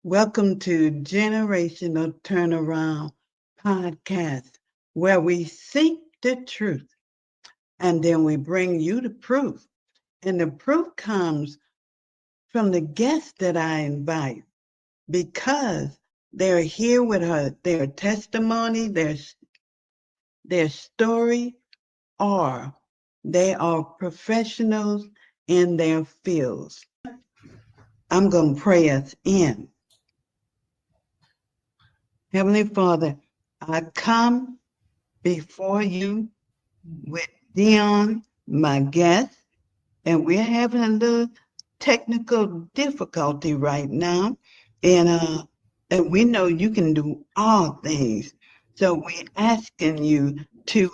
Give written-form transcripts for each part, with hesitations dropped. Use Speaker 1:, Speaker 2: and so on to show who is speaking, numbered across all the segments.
Speaker 1: Welcome to Generational Turnaround Podcast, where we seek the truth and then we bring you the proof. And the proof comes from the guests that I invite because they're here with their testimony, their story, or they are professionals in their fields. I'm going to pray us in. Heavenly Father, I come before you with Deon, my guest, and we're having a little technical difficulty right now. And we know you can do all things. So we're asking you to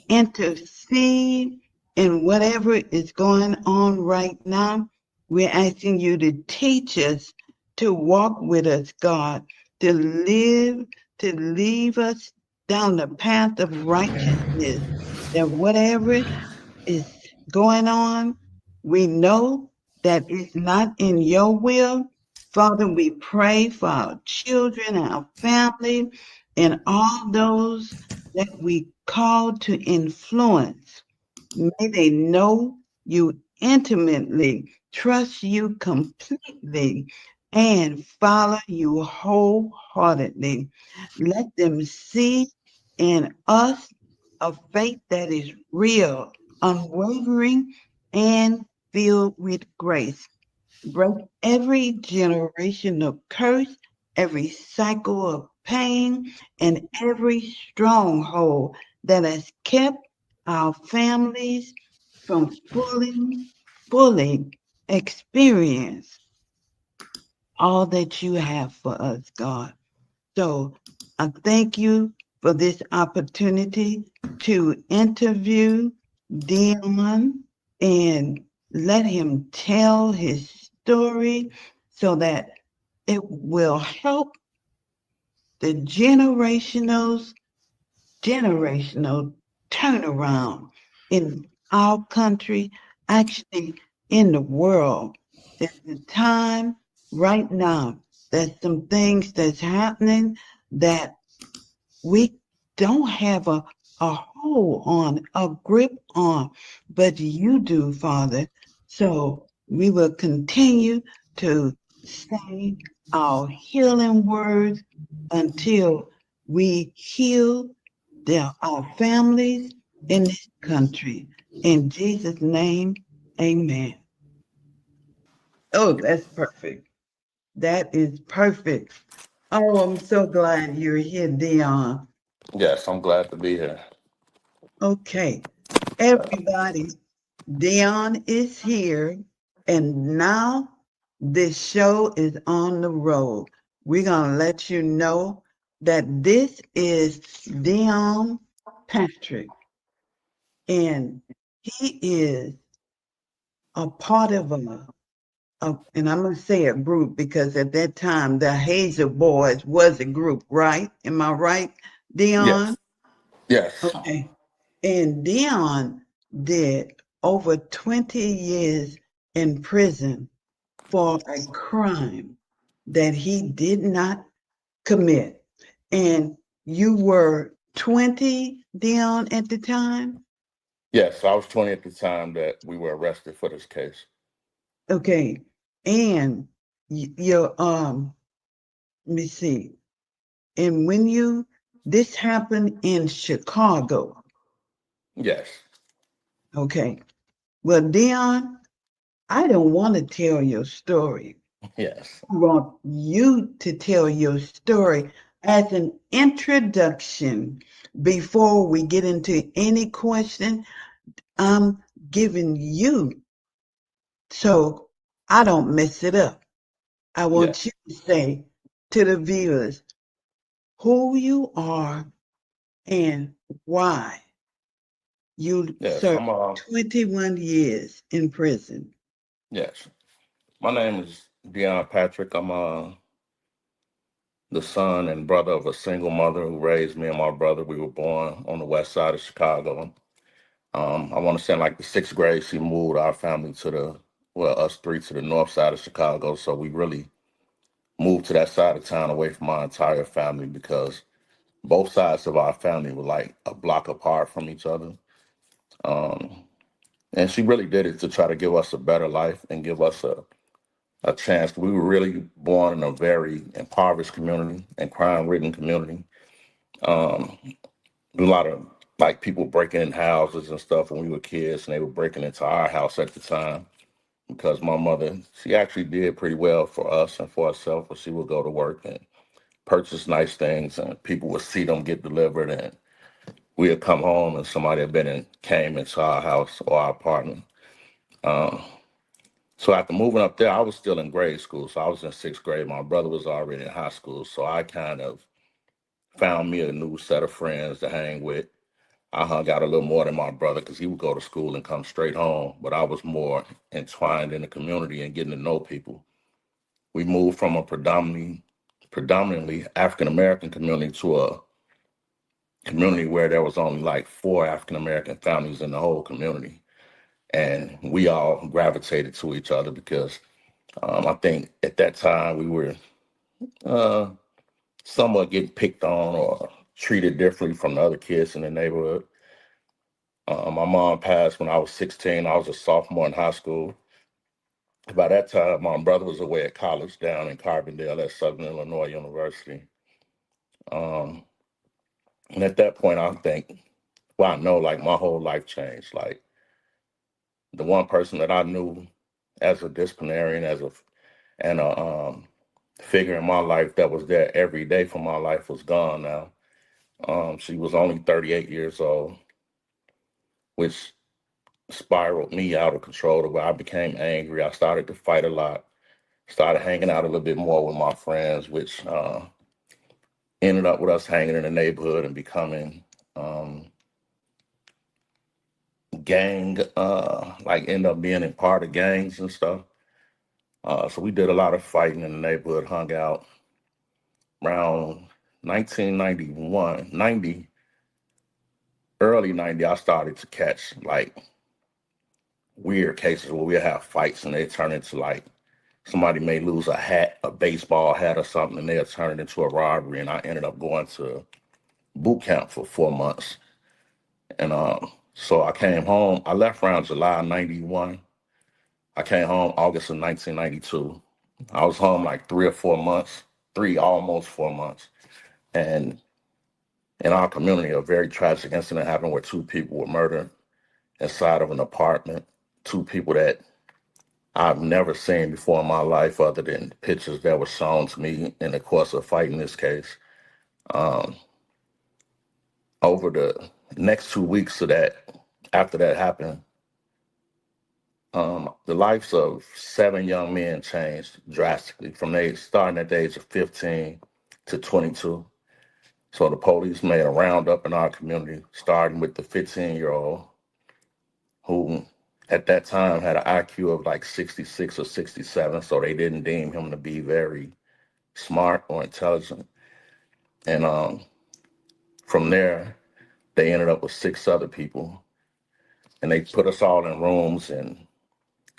Speaker 1: intercede in whatever is going on right now. We're asking you to teach us, to walk with us, God, to leave us down the path of righteousness, that whatever is going on, we know that it's not in your will. Father, we pray for our children, our family, and all those that we call to influence. May they know you intimately, trust you completely, and follow you wholeheartedly. Let them see in us a faith that is real, unwavering, and filled with grace. Break every generational curse, every cycle of pain, and every stronghold that has kept our families from fully experience all that you have for us, God. So I thank you for this opportunity to interview Deon and let him tell his story so that it will help the generational turnaround in our country, actually in the world. There's a time right now, there's some things that's happening that we don't have a hold on, a grip on, but you do, Father. So we will continue to say our healing words until we heal our families in this country. In Jesus' name, amen. Oh, that's perfect. That is perfect. Oh, I'm so glad you're here, Deon.
Speaker 2: Yes, I'm glad to be here.
Speaker 1: Okay, everybody, Deon is here, and now this show is on the road. We're going to let you know that this is Deon Patrick, and he is a part of and I'm going to say a group because at that time the Hazel Boyz was a group, right? Am I right, Deon?
Speaker 2: Yes, yes,
Speaker 1: Okay. And Deon did over 20 years in prison for a crime that he did not commit. And you were 20, Deon, at the time?
Speaker 2: yes. I was 20 at the time that we were arrested for this case.
Speaker 1: Okay. And your, let me see. And this happened in Chicago.
Speaker 2: Yes,
Speaker 1: Okay. Well, Deon, I don't want to tell your story.
Speaker 2: yes,
Speaker 1: I want you to tell your story as an introduction before we get into any question. I'm giving you so I don't mess it up. I want
Speaker 2: yes,
Speaker 1: you to say to the viewers who you are and why you
Speaker 2: yes.
Speaker 1: served 21 years in prison.
Speaker 2: Yes. My name is Deon Patrick. I'm the son and brother of a single mother who raised me and my brother. We were born on the west side of Chicago. I want to say in like the sixth grade, she moved our family to the well, us three to the north side of Chicago. So we really moved to that side of town away from our entire family because both sides of our family were like a block apart from each other. Um, and she really did it to try to give us a better life and give us a chance. We were really born in a very impoverished community and crime-ridden community. Um, a lot of like people breaking in houses and stuff when we were kids, and they were breaking into our house at the time because my mother, she actually did pretty well for us and for herself, but she would go to work and purchase nice things, and people would see them get delivered, and we'd come home and somebody had been and came into our house or our apartment. Um, so after moving up there, I was still in grade school, so I was in sixth grade. My brother was already in high school, so I kind of found me a new set of friends to hang with. I hung out a little more than my brother because he would go to school and come straight home, but I was more entwined in the community and getting to know people. We moved from a predominantly African American community to a community where there was only like four African American families in the whole community, and we all gravitated to each other because I think at that time we were uh, somewhat getting picked on or treated differently from the other kids in the neighborhood. My mom passed when I was 16. I was a sophomore in high school. By that time, my brother was away at college down in Carbondale at Southern Illinois University. Um, and at that point, I think, well, I know like my whole life changed. Like the one person that I knew as a disciplinarian, and a figure in my life that was there every day for my life was gone now. She was only 38 years old, which spiraled me out of control to where I became angry. I started to fight a lot, started hanging out a little bit more with my friends, which ended up with us hanging in the neighborhood and becoming um, gang, like end up being in part of gangs and stuff. So we did a lot of fighting in the neighborhood, hung out around 1991, 90, early 90. I started to catch like weird cases where we have fights and they turn into like somebody may lose a hat, a baseball hat or something, and they'll turn it into a robbery. And I ended up going to boot camp for 4 months. And so I came home. I left around July 91. I came home August of 1992. I was home like 3 or 4 months, almost 4 months. And in our community, a very tragic incident happened where two people were murdered inside of an apartment. Two people that I've never seen before in my life other than pictures that were shown to me in the course of fighting this case. Um, Over the next 2 weeks of that, after that happened, the lives of seven young men changed drastically from they starting at the age of 15 to 22. So the police made a roundup in our community, starting with the 15-year-old who at that time had an IQ of like 66 or 67. So they didn't deem him to be very smart or intelligent. And from there, they ended up with six other people. And they put us all in rooms, and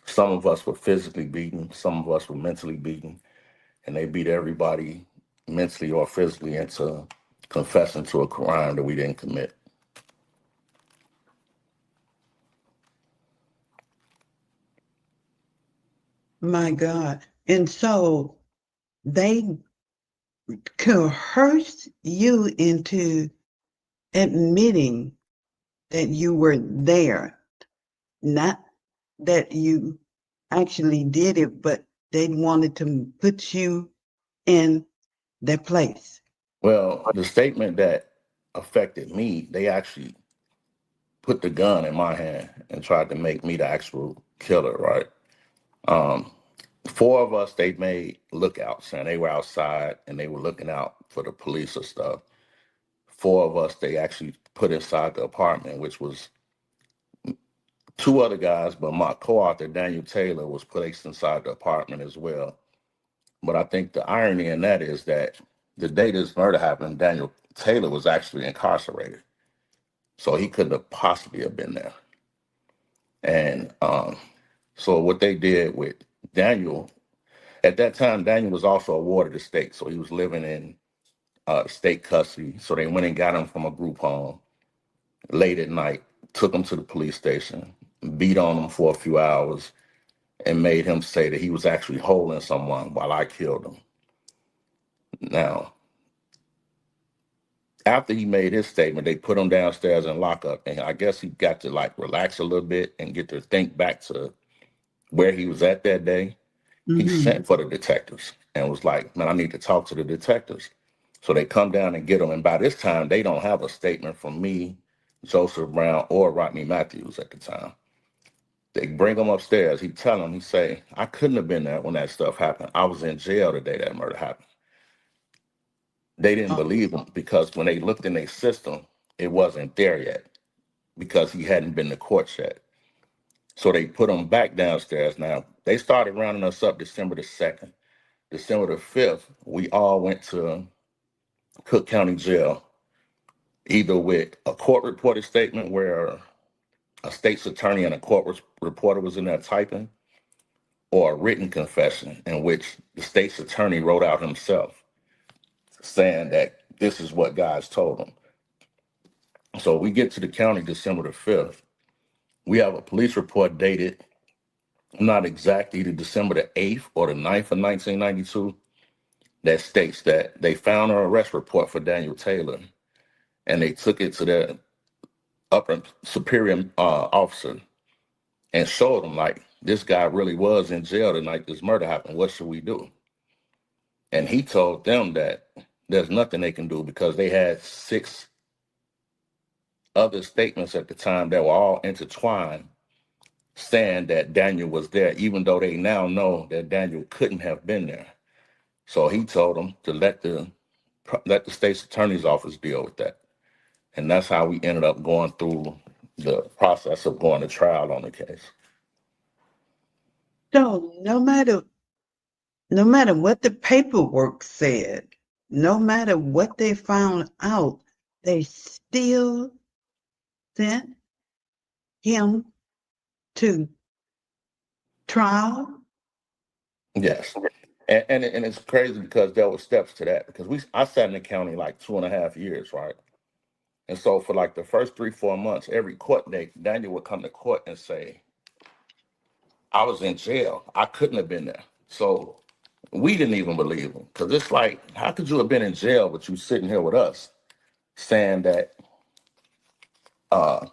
Speaker 2: some of us were physically beaten, some of us were mentally beaten, and they beat everybody mentally or physically into confessing to a crime that we didn't commit.
Speaker 1: My God. And so they coerced you into admitting that you were there, not that you actually did it, but they wanted to put you in their place.
Speaker 2: Well, the statement that affected me, they actually put the gun in my hand and tried to make me the actual killer, right? Um, Four of us, they made lookouts and they were outside and they were looking out for the police or stuff. Four of us, they actually put inside the apartment, which was two other guys, but my co-author, Daniel Taylor, was placed inside the apartment as well. But I think the irony in that is that the day this murder happened, Daniel Taylor was actually incarcerated. So he couldn't have possibly have been there. And So what they did with Daniel, at that time, Daniel was also a ward of the state. So he was living in state custody. So they went and got him from a group home late at night, took him to the police station, beat on him for a few hours, and made him say that he was actually holding someone while I killed him. Now, after he made his statement, they put him downstairs in lockup, and I guess he got to like relax a little bit and get to think back to where he was at that day. He
Speaker 1: Mm-hmm.
Speaker 2: sent for the detectives and was like, "Man, I need to talk to the detectives." So they come down and get him, and by this time, they don't have a statement from me, Joseph Brown, or Rodney Matthews at the time. They bring him upstairs. He tell him, he say, "I couldn't have been there when that stuff happened. I was in jail the day that murder happened." They didn't
Speaker 1: Oh,
Speaker 2: believe him because when they looked in their system, it wasn't there yet because he hadn't been to court yet. So they put him back downstairs. Now, they started rounding us up December the 2nd. December the 5th, we all went to Cook County Jail, either with a court reported statement where a state's attorney and a reporter was in there typing, or a written confession in which the state's attorney wrote out himself saying that this is what God's told him. So we get to the county December the 5th. We have a police report dated, I'm not exact, either December the 8th or the 9th of 1992, that states that they found an arrest report for Daniel Taylor and they took it to their upper superior officer and showed him, like, this guy really was in jail the night this murder happened. What should we do? And he told them that there's nothing they can do because they had 6 other statements at the time that were all intertwined saying that Daniel was there, even though they now know that Daniel couldn't have been there. So he told them to let the state's attorney's office deal with that. And that's how we ended up going through the process of going to trial on the case.
Speaker 1: so no matter what the paperwork said, no matter what they found out, they still sent him to trial.
Speaker 2: Yes. And it's crazy because there were steps to that because I sat in the county like 2.5 years, right? And so for like the first 3, 4 months, every court date, Daniel would come to court and say, I was in jail. I couldn't have been there. So we didn't even believe him because it's like, how could you have been in jail, but you sitting here with us saying that uh,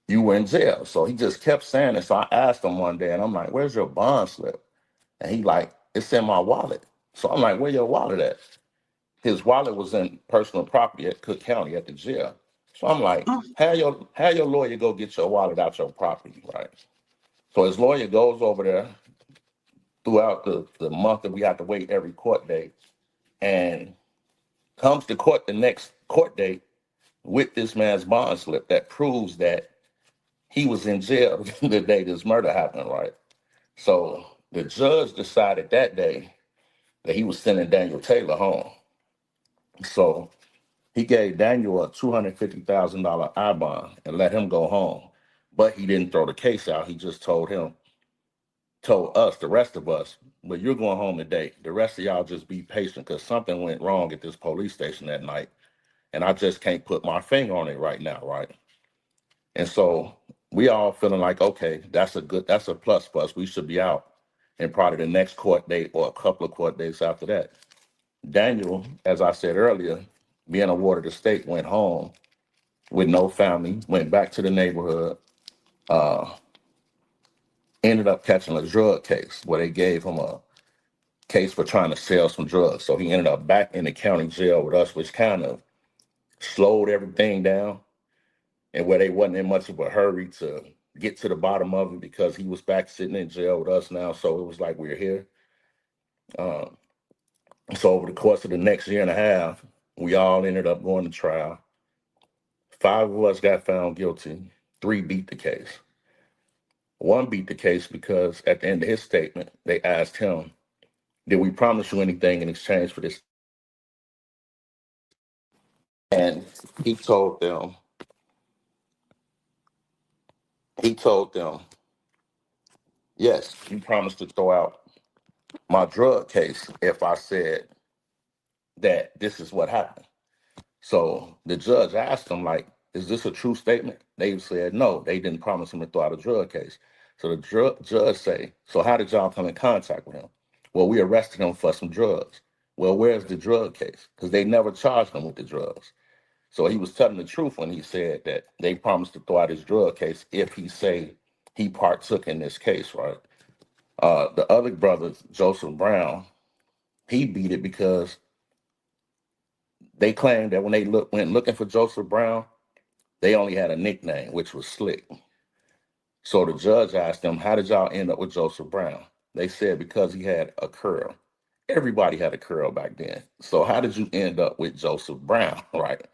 Speaker 2: you were in jail? So he just kept saying it. So I asked him one day, and I'm like, "Where's your bond slip?" And he like, "It's in my wallet." So I'm like, "Where your wallet at?" His wallet was in personal property at Cook County at the jail. So I'm like,
Speaker 1: Oh,
Speaker 2: have your lawyer go get your wallet out your property, right? So his lawyer goes over there throughout the month that we have to wait every court date and comes to court the next court date with this man's bond slip that proves that he was in jail the day this murder happened, right? So the judge decided that day that he was sending Daniel Taylor home. So he gave Daniel a $250,000 I bond and let him go home. But he didn't throw the case out. He just told us, the rest of us, "But you're going home today. The rest of y'all just be patient because something went wrong at this police station that night. And I just can't put my finger on it right now, right?" And so we all feeling like, okay, that's a plus for us. We should be out in probably the next court date or a couple of court dates after that. Daniel, as I said earlier, being a ward of the state, went home with no family, went back to the neighborhood, uh, ended up catching a drug case where they gave him a case for trying to sell some drugs. So he ended up back in the county jail with us, which kind of slowed everything down and where they wasn't in much of a hurry to get to the bottom of it because he was back sitting in jail with us now. So it was like we're here. Um, so over the course of the next year and a half, we all ended up going to trial. 5 of us got found guilty. 3 beat the case. One beat the case because at the end of his statement, they asked him, "Did we promise you anything in exchange for this?" And he told them, he told them, Yes, he promised to throw out my drug case if I said that this is what happened. So the judge asked them, like, is this a true statement? They said no, they didn't promise him to throw out a drug case. So the judge say, so how did y'all come in contact with him? Well, we arrested him for some drugs. Well, where's the drug case? Because they never charged him with the drugs. So he was telling the truth when he said that they promised to throw out his drug case if he say he partook in this case, right? The other brother, Joseph Brown, he beat it because they claimed that when they went looking for Joseph Brown, they only had a nickname, which was Slick. So the judge asked them, how did y'all end up with Joseph Brown? They said because he had a curl. Everybody had a curl back then. So how did you end up with Joseph Brown, right?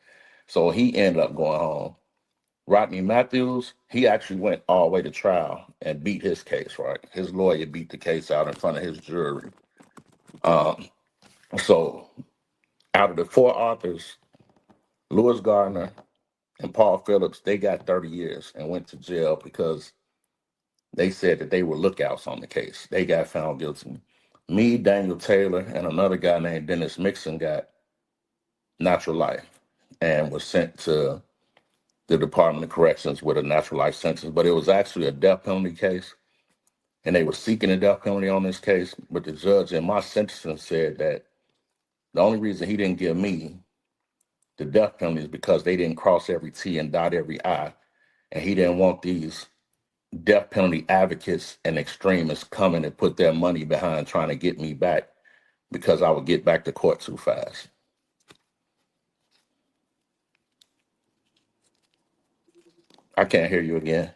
Speaker 2: So he ended up going home. Rodney Matthews, he actually went all the way to trial and beat his case, right? His lawyer beat the case out in front of his jury. Um, so out of the four authors, Lewis Gardner and Paul Phillips, they got 30 years and went to jail because they said that they were lookouts on the case. They got found guilty. Me, Daniel Taylor, and another guy named Dennis Mixon got natural life and was sent to the Department of Corrections with a natural life sentence. But it was actually a death penalty case, and they were seeking a death penalty on this case. But the judge in my sentencing said that the only reason he didn't give me the death penalty is because they didn't cross every T and dot every I, and he didn't want these death penalty advocates and extremists coming and put their money behind trying to get me back because I would get back to court too fast. I can't hear you again.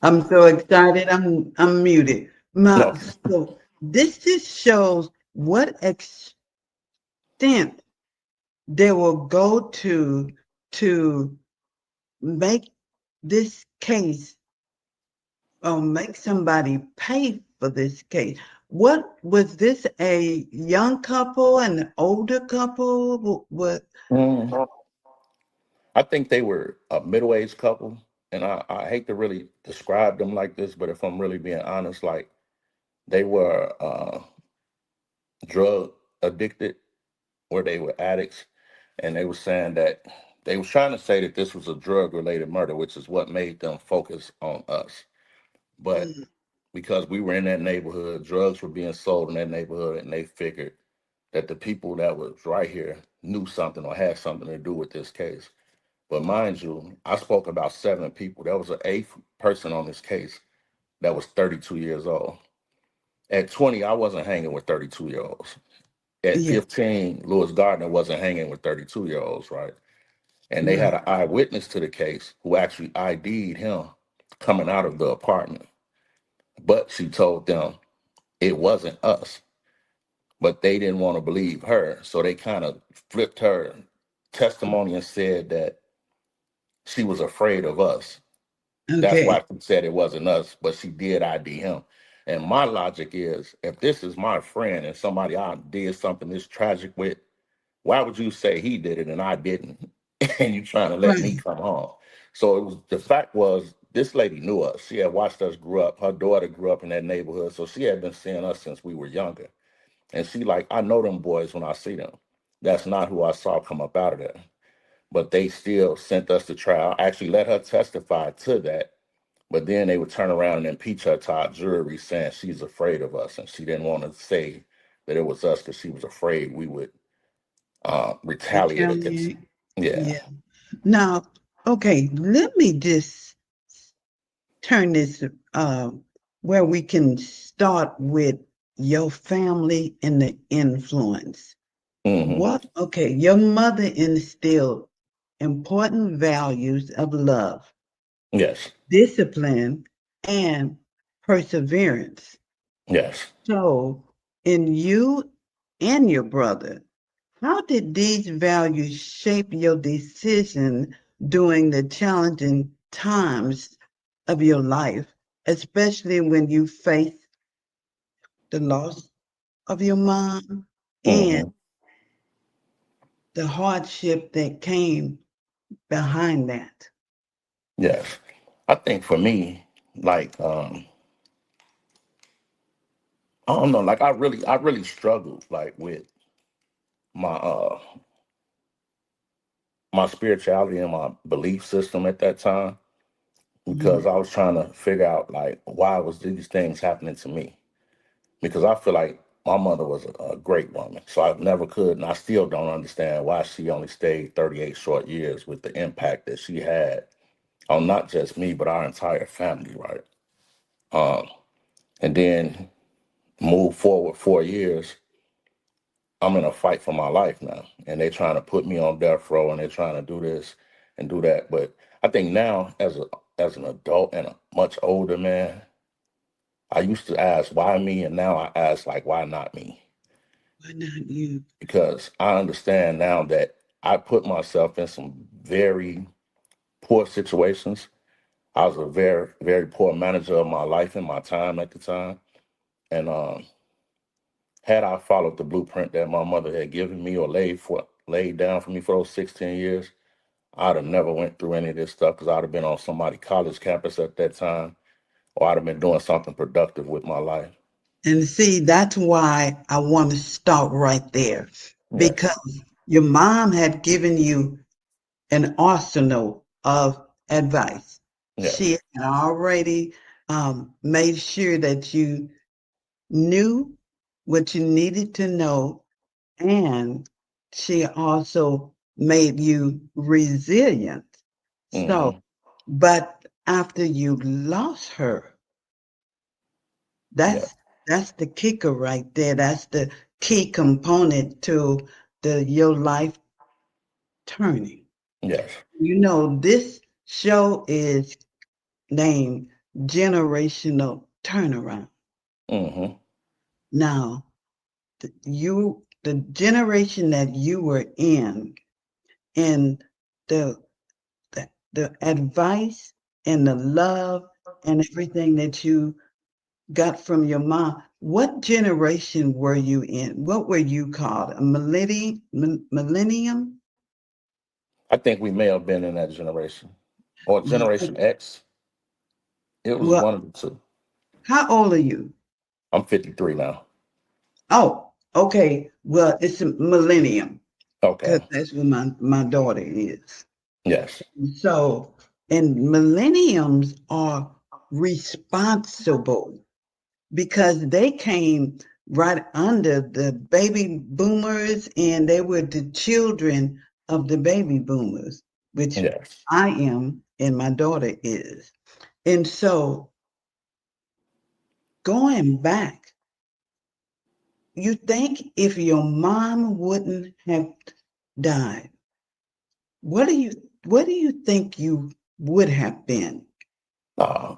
Speaker 1: I'm so excited. I'm muted.
Speaker 2: No.
Speaker 1: So this just shows what extent they will go to make this case or make somebody pay for this case. What was this, a young couple, an older couple? What?
Speaker 2: Mm, I think they were a middle-aged couple, and I hate to really describe them like this, but if I'm really being honest, like they were drug addicted, or they were addicts, and they were saying that they were trying to say that this was a drug-related murder, which is what made them focus on us. But
Speaker 1: Mm,
Speaker 2: because we were in that neighborhood, drugs were being sold in that neighborhood, and they figured that the people that was right here knew something or had something to do with this case. But mind you, I spoke about seven people. There was an eighth person on this case that was 32 years old. At 20, I wasn't hanging with 32-year-olds. At
Speaker 1: yeah,
Speaker 2: 15, Lewis Gardner wasn't hanging with 32-year-olds, right? And they had
Speaker 1: right.
Speaker 2: an eyewitness to the case who actually ID'd him coming out of the apartment. But she told them it wasn't us. But they didn't want to believe her. So they kind of flipped her testimony and said that she was afraid of us. That's
Speaker 1: Okay.
Speaker 2: why she said it wasn't us, but she did ID him. And my logic is if this is my friend and somebody I did something this tragic with, why would you say he did it and I didn't? And you trying to let me
Speaker 1: Right.
Speaker 2: come home. So it was the fact was this lady knew us. She had watched us grow up. Her daughter grew up in that neighborhood. So she had been seeing us since we were younger. And she like, I know them boys when I see them. That's not who I saw come up out of there. But they still sent us to trial, actually let her testify to that. But then they would turn around and impeach her to our jury saying she's afraid of us. And she didn't want to say that it was us because she was afraid we would retaliate against.
Speaker 1: Retaliate.
Speaker 2: Yeah.
Speaker 1: Yeah. Now, okay, let me just turn this where we can start with your family and the influence.
Speaker 2: Hmm.
Speaker 1: What? Okay, your mother instilled important values of love,
Speaker 2: Yes.
Speaker 1: discipline, and perseverance.
Speaker 2: Yes.
Speaker 1: So, in you and your brother, how did these values shape your decision during the challenging times of your life, especially when you face the loss of your mom and
Speaker 2: Hmm.
Speaker 1: the hardship that came behind that?
Speaker 2: Yes. I think for me, like I don't know, like I really struggled like with my my spirituality and my belief system at that time because
Speaker 1: Mhm.
Speaker 2: I was trying to figure out like why was these things happening to me. Because I feel like my mother was a great woman. So I never could, and I still don't understand why she only stayed 38 short years with the impact that she had on not just me, but our entire family, right? Um, and then move forward 4 years, I'm in a fight for my life now. And they're trying to put me on death row and they're trying to do this and do that. But I think now as an adult and a much older man, I used to ask why me and now I ask like why not me?
Speaker 1: Why not you?
Speaker 2: Because I understand now that I put myself in some very poor situations. I was a very, very poor manager of my life and my time at the time. And had I followed the blueprint that my mother had given me or laid down for me for those 16 years, I'd have never went through any of this stuff because I'd have been on somebody's college campus at that time, or I'd have been doing something productive with my life.
Speaker 1: And see, that's why I want to start right there
Speaker 2: Yes,
Speaker 1: because your mom had given you an arsenal of advice.
Speaker 2: yes,
Speaker 1: She had already made sure that you knew what you needed to know, and she also made you resilient. So,
Speaker 2: hmm,
Speaker 1: but after you lost her,
Speaker 2: yeah,
Speaker 1: that's that's the kicker right there. That's the key component to the your life turning.
Speaker 2: yes,
Speaker 1: This show is named Generational Turnaround.
Speaker 2: hmm,
Speaker 1: Now, the generation that you were in, and the the advice and the love and everything that you got from your mom. What generation were you in? What were you called? A millennium?
Speaker 2: I think we may have been in that generation or
Speaker 1: Well,
Speaker 2: Generation X. It was
Speaker 1: well,
Speaker 2: one of the two.
Speaker 1: how old are you?
Speaker 2: I'm 53 now.
Speaker 1: Oh, okay. Well, it's a millennium because
Speaker 2: Okay.
Speaker 1: that's what my daughter is.
Speaker 2: Yes.
Speaker 1: So, and millenniums are responsible because they came right under the baby boomers and they were the children of the baby boomers, which
Speaker 2: Yes.
Speaker 1: I am and my daughter is. And so going back, you think if your mom wouldn't have died, what do you think you would have been?
Speaker 2: Uh,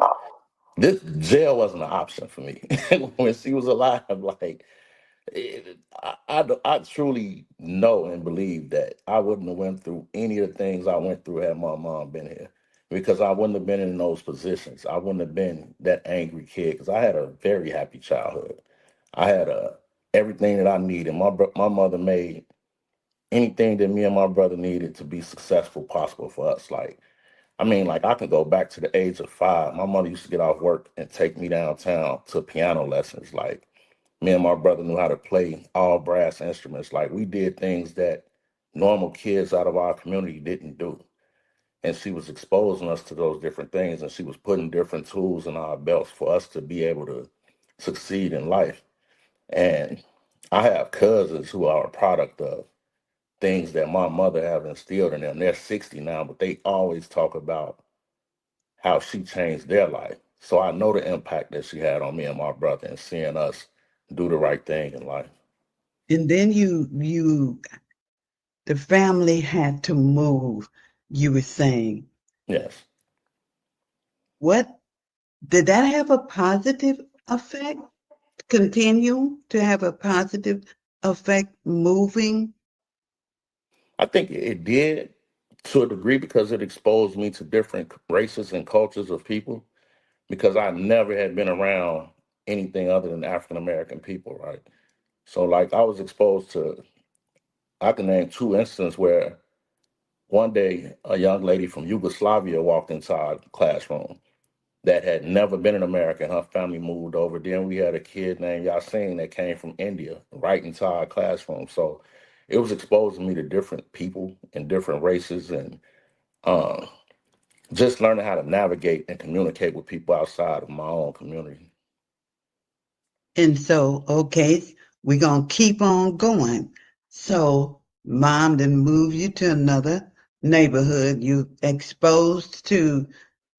Speaker 2: this jail wasn't an option for me when she was alive. Like I truly know and believe that I wouldn't have went through any of the things I went through had my mom been here, because I wouldn't have been in those positions. I wouldn't have been that angry kid because I had a very happy childhood. I had everything that I needed. My mother made anything that me and my brother needed to be successful possible for us. Like I mean, like I can go back to the age of 5. My mother used to get off work and take me downtown to piano lessons. Like me and my brother knew how to play all brass instruments. Like we did things that normal kids out of our community didn't do. And she was exposing us to those different things, and she was putting different tools in our belts for us to be able to succeed in life. And I have cousins who are a product of things that my mother have instilled in them. They're 60 now, but they always talk about how she changed their life. So I know the impact that she had on me and my brother and seeing us do the right thing in life.
Speaker 1: And then the family had to move, you were saying.
Speaker 2: Yes.
Speaker 1: What did that have a positive effect? Continue to have a positive effect moving?
Speaker 2: I think it did to a degree because it exposed me to different races and cultures of people because I never had been around anything other than African American people, right? So like I was exposed to I can name two instances where One day, a young lady from Yugoslavia walked into our classroom that had never been in America, and her family moved over. Then we had a kid named Yasin that came from India right into our classroom. So it was exposing me to different people and different races, and uh, just learning how to navigate and communicate with people outside of my own community.
Speaker 1: And so, okay, we're going to keep on going. So, mom then move you to another neighborhood. You exposed to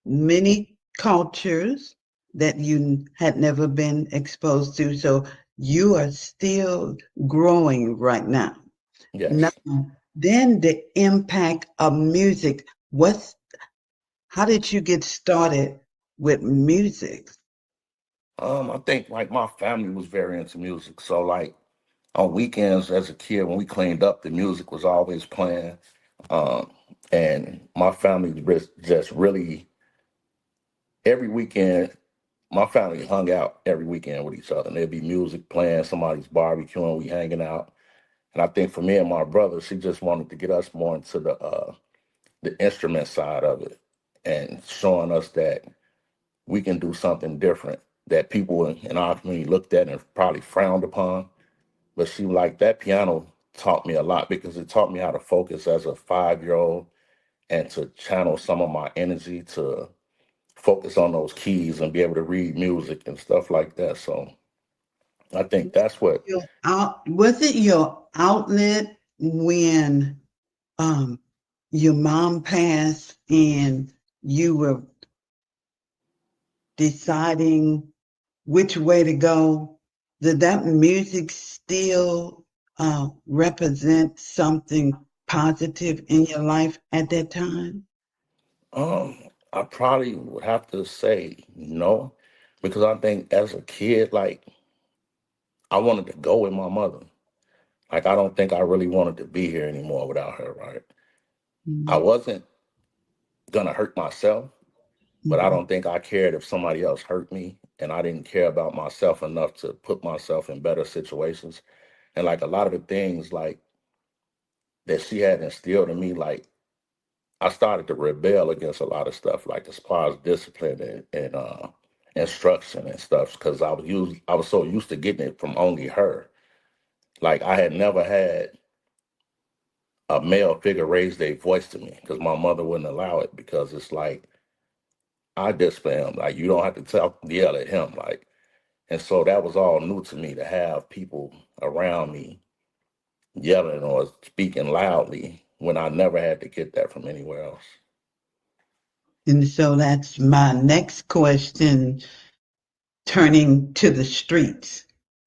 Speaker 1: many cultures that you had never been exposed to. So, you are still growing right now. Now,
Speaker 2: Yes.
Speaker 1: then the impact of music. How did you get started with music?
Speaker 2: I think like my family was very into music. So like on weekends as a kid when we cleaned up, the music was always playing. Um, and my family just really every weekend, my family hung out every weekend with each other. And there'd be music playing, somebody's barbecuing, we hanging out. And I think for me and my brother, she just wanted to get us more into the instrument side of it and showing us that we can do something different that people in our community looked at and probably frowned upon. But she like that piano taught me a lot because it taught me how to focus as a 5 year old and to channel some of my energy to focus on those keys and be able to read music and stuff like that. So I think that's what,
Speaker 1: Was it your outlet when um your mom passed and you were deciding which way to go? Did that music still represent something positive in your life at that time?
Speaker 2: um, I probably would have to say no, because I think as a kid, like I wanted to go with my mother. Like I don't think I really wanted to be here anymore without her, right? I
Speaker 1: Mm-hmm.
Speaker 2: wasn't gonna hurt myself, but I don't think I cared if somebody else hurt me, and I didn't care about myself enough to put myself in better situations. And like a lot of the things like that she had instilled in me, like I started to rebel against a lot of stuff, like as far as discipline and instruction and stuff, because I was so used to getting it from only her. Like I had never had a male figure raise their voice to me because my mother wouldn't allow it because it's like I discipline him. Like you don't have to yell at him. Like and so that was all new to me to have people around me yelling or speaking loudly when I never had to get that from anywhere else.
Speaker 1: And so that's my next question, turning to the streets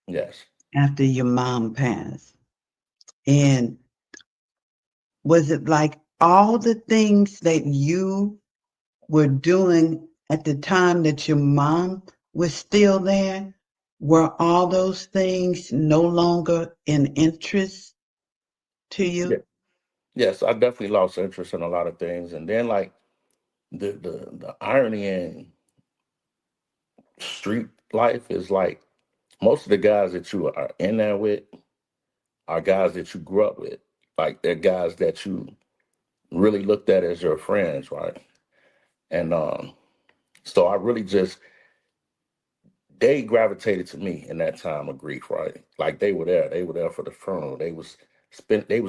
Speaker 2: Yes.
Speaker 1: after your mom passed. And was it like all the things that you were doing at the time that your mom was still there? Were all those things no longer in interest to
Speaker 2: Yeah.
Speaker 1: you?
Speaker 2: Yes, I definitely lost interest in a lot of things. And then like the irony in street life is like most of the guys that you are in there with are guys that you grew up with. Like they're guys that you really looked at as your friends, right? And so I really just they gravitated to me in that time of grief, right? Like they were there. They were there for the funeral. They was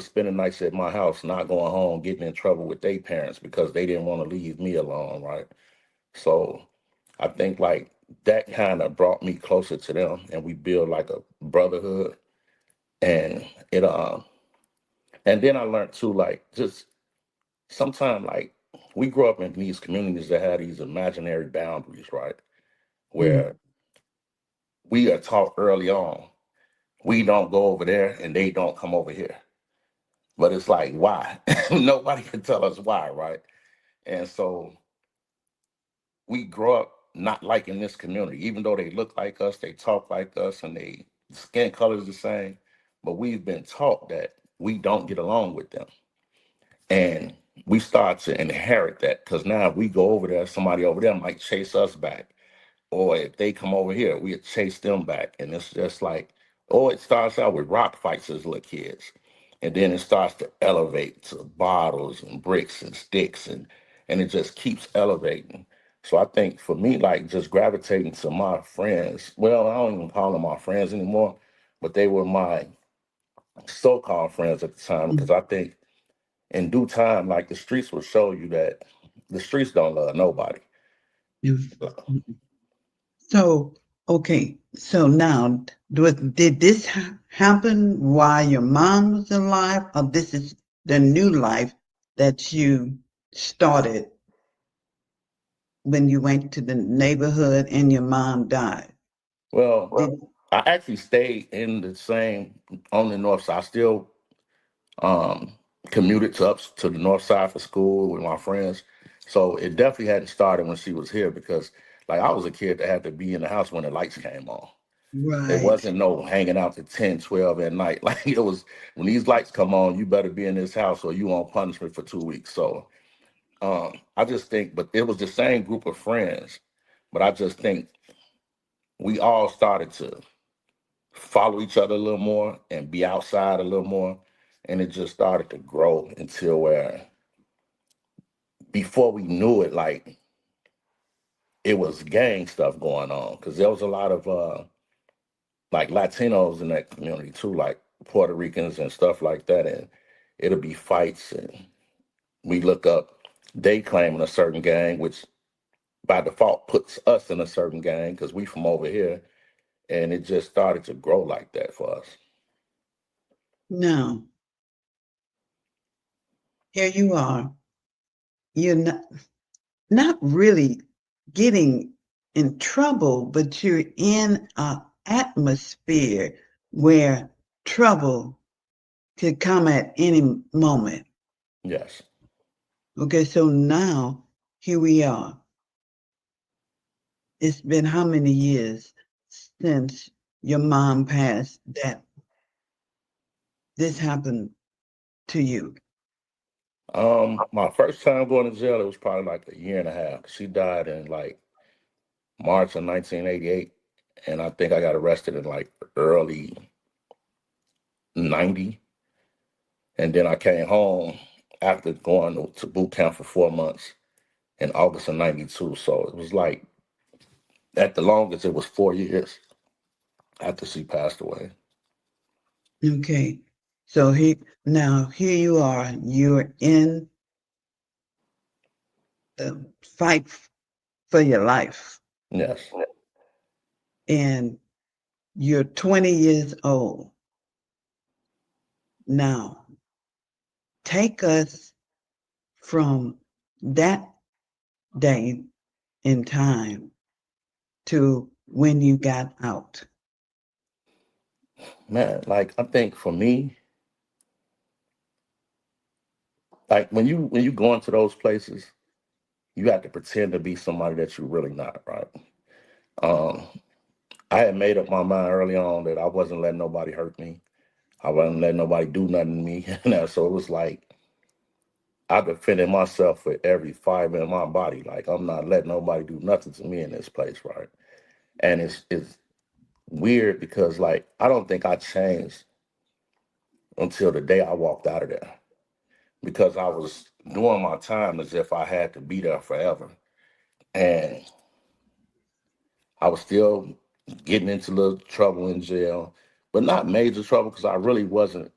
Speaker 2: spending nights at my house, not going home, getting in trouble with their parents because they didn't want to leave me alone, right? So I think like that kind of brought me closer to them and we build like a brotherhood and and then I learned too like just sometimes like we grow up in these communities that have these imaginary boundaries, right?
Speaker 1: Mm.
Speaker 2: Where we are taught early on, we don't go over there and they don't come over here. But it's like, why? Nobody can tell us why, right? And so we grow up not liking this community, even though they look like us, they talk like us, and they skin color is the same. But we've been taught that we don't get along with them. And we start to inherit that because now if we go over there, somebody over there might chase us back. Or if they come over here, we chase them back. And it's just like, oh, it starts out with rock fights as little kids. and then it starts to elevate to bottles and bricks and sticks, and it just keeps elevating. So I think for me, like just gravitating to my friends, well, I don't even call them my friends anymore, but they were my so-called friends at the time, because I think in due time, like the streets will show you that the streets don't love nobody.
Speaker 1: So, okay. So now, did this happen while your mom was alive, or this is the new life that you started when you went to the neighborhood and your mom died?
Speaker 2: Well,
Speaker 1: Did,
Speaker 2: I actually stayed in the same on the north side. I still um commuted to up to the north side for school with my friends. So it definitely hadn't started when she was here, because like I was a kid that had to be in the house when the lights came on. It
Speaker 1: right.
Speaker 2: wasn't no hanging out to 10, 12 at night. Like it was when these lights come on, you better be in this house or you on punishment for 2 weeks. So I just think, but it was the same group of friends. But I just think we all started to follow each other a little more and be outside a little more. And it just started to grow until where before we knew it, like it was gang stuff going on. Cause there was a lot of like Latinos in that community too, like Puerto Ricans and stuff like that. And it'll be fights, and we look up, they claiming a certain gang, which by default puts us in a certain gang because we from over here. And it just started to grow like that for us.
Speaker 1: Now, here you are. You're not really getting in trouble, but you're in an atmosphere where trouble could come at any moment.
Speaker 2: Yes.
Speaker 1: Okay, so now here we are. It's been how many years since your mom passed that this happened to you?
Speaker 2: My first time going to jail, it was probably like a year and a half. She died in like March of 1988, and I think I got arrested in like early 90. And then I came home after going to boot camp for 4 months in August of 92. So it was like, at the longest, it was 4 years after she passed away.
Speaker 1: Okay, so here you are. You're in the fight for your life,
Speaker 2: Yes.
Speaker 1: and you're 20 years old. Now, take us from that day in time to when you got out.
Speaker 2: Man, like I think for me, like when you go into those places, you have to pretend to be somebody that you're really not, right? Um, I had made up my mind early on that I wasn't letting nobody hurt me. I wasn't letting nobody do nothing to me. So it was like I defended myself with every fiber in my body. Like I'm not letting nobody do nothing to me in this place, right? And it's weird because like I don't think I changed until the day I walked out of there, because I was doing my time as if I had to be there forever. And I was still getting into little trouble in jail, but not major trouble because I really wasn't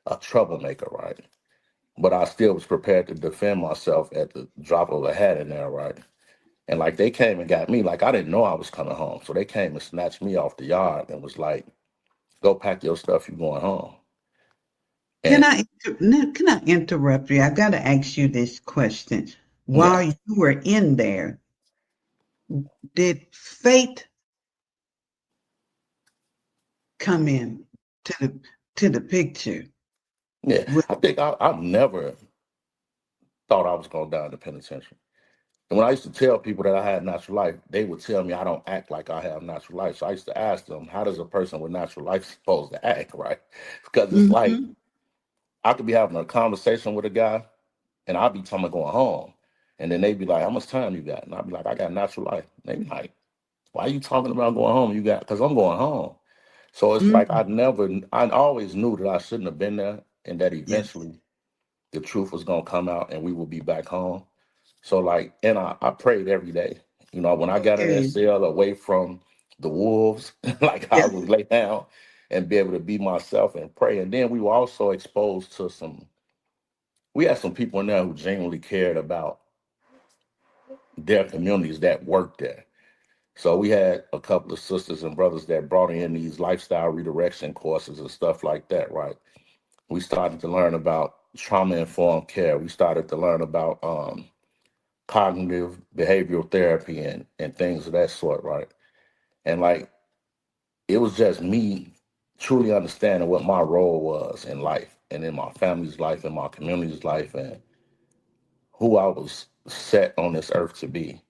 Speaker 2: a troublemaker, right? But I still was prepared to defend myself at the drop of a hat in there, right? And like they came and got me, like I didn't know I was coming home. So they came and snatched me off the yard and was like, go pack your stuff, you going home.
Speaker 1: Can
Speaker 2: And
Speaker 1: I interrupt you? I got to ask you this question.
Speaker 2: yeah,
Speaker 1: While you were in there, did fate come in to the picture?
Speaker 2: yeah.
Speaker 1: With,
Speaker 2: I think I've never thought I was going down the penitentiary. And when I used to tell people that I had natural life, they would tell me I don't act like I have natural life. So I used to ask them, how does a person with natural life supposed to act, right? Because it's like
Speaker 1: Mhm.
Speaker 2: I could be having a conversation with a guy and I'll be talking about going home. And then they'd be like, how much time you got? And I'd be like, I got natural life. And they'd be like, why are you talking about going home? Because I'm going home. So it's like
Speaker 1: Mm.
Speaker 2: I always knew that I shouldn't have been there. and that
Speaker 1: Yes.
Speaker 2: eventually the truth was gonna come out and we will be back home. So like, and I prayed every day. You know, when I got in that
Speaker 1: Okay.
Speaker 2: cell away from the wolves, like I
Speaker 1: Yes.
Speaker 2: would lay down and be able to be myself and pray. And then we were also exposed to we had some people in there who genuinely cared about their communities that worked there. So we had a couple of sisters and brothers that brought in these lifestyle redirection courses and stuff like that, right? We started to learn about trauma informed care. We started to learn about cognitive behavioral therapy and things of that sort, right? And like it was just me truly understanding what my role was in life and in my family's life and my community's life and who I was set on this earth to be.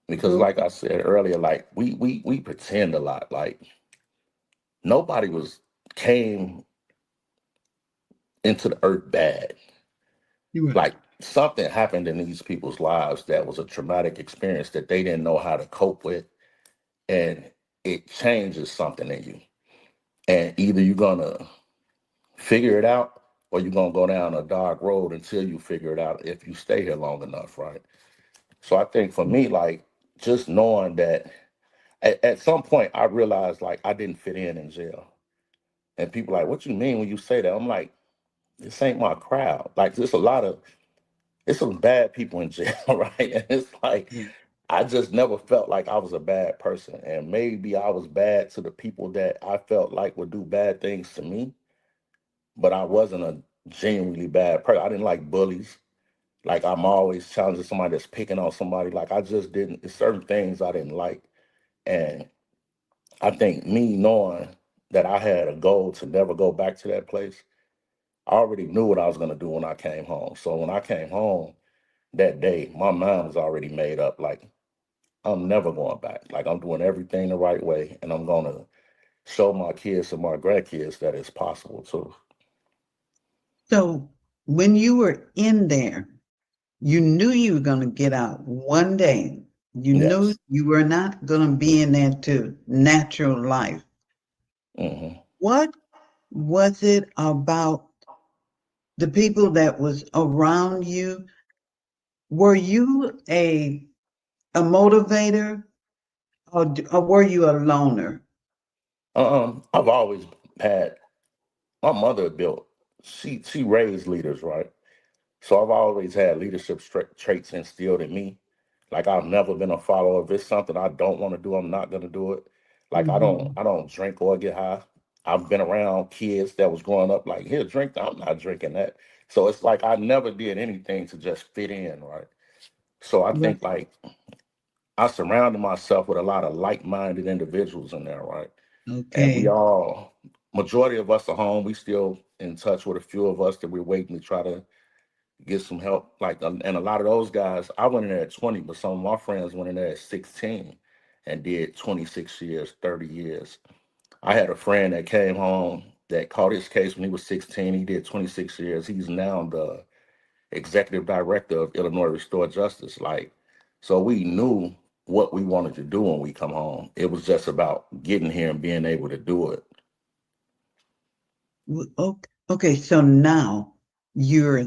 Speaker 2: Because
Speaker 1: Okay.
Speaker 2: like I said earlier, like we pretend a lot. Like nobody was came into the earth bad.
Speaker 1: You were.
Speaker 2: Like something happened in these people's lives that was a traumatic experience that they didn't know how to cope with, and it changes something in you. And either you're gonna figure it out or you're gonna go down a dark road until you figure it out if you stay here long enough, right? So I think for me, like just knowing that at some point I realized like I didn't fit in jail. And people like, what you mean when you say that? I'm like, this ain't my crowd. Like there's a lot of it's some bad people in jail, right? And it's like
Speaker 1: Yeah.
Speaker 2: I just never felt like I was a bad person. And maybe I was bad to the people that I felt like would do bad things to me, but I wasn't a genuinely bad person. I didn't like bullies. Like I'm always challenging somebody that's picking on somebody. Like I just didn't. It's certain things I didn't like, and I think me knowing that I had a goal to never go back to that place, I already knew what I was gonna do when I came home. So when I came home that day, my mind was already made up. Like I'm never going back. Like I'm doing everything the right way, and I'm gonna show my kids and my grandkids that it's possible too.
Speaker 1: So when you were in there, you knew you were going to get out one day. You knew
Speaker 2: Yes.
Speaker 1: you were not going to be in there to natural life.
Speaker 2: Hmm.
Speaker 1: What was it about the people that was around you? Were you a motivator, or were you a loner?
Speaker 2: I've always had my mother built. She raised leaders, right? So I've always had leadership traits instilled in me. Like I've never been a follower. If it's something I don't want to do, I'm not gonna do it. Like
Speaker 1: Hmm.
Speaker 2: I don't drink or get high. I've been around kids that was growing up like, here, drink that. I'm not drinking that. So it's like I never did anything to just fit in, right? So I
Speaker 1: Right.
Speaker 2: think like I surrounded myself with a lot of like-minded individuals in there, right? And we
Speaker 1: Okay.
Speaker 2: all, majority of us are home. We still in touch with a few of us that we're waiting to try to get some help. Like, and a lot of those guys, I went in there at 20, but some of my friends went in there at 16 and did 26 years, 30 years. I had a friend that came home that caught his case when he was 16. He did 26 years. He's now the executive director of Illinois Restore Justice. Like, so we knew what we wanted to do when we come home. It was just about getting here and being able to do it.
Speaker 1: Okay. Okay. So now you're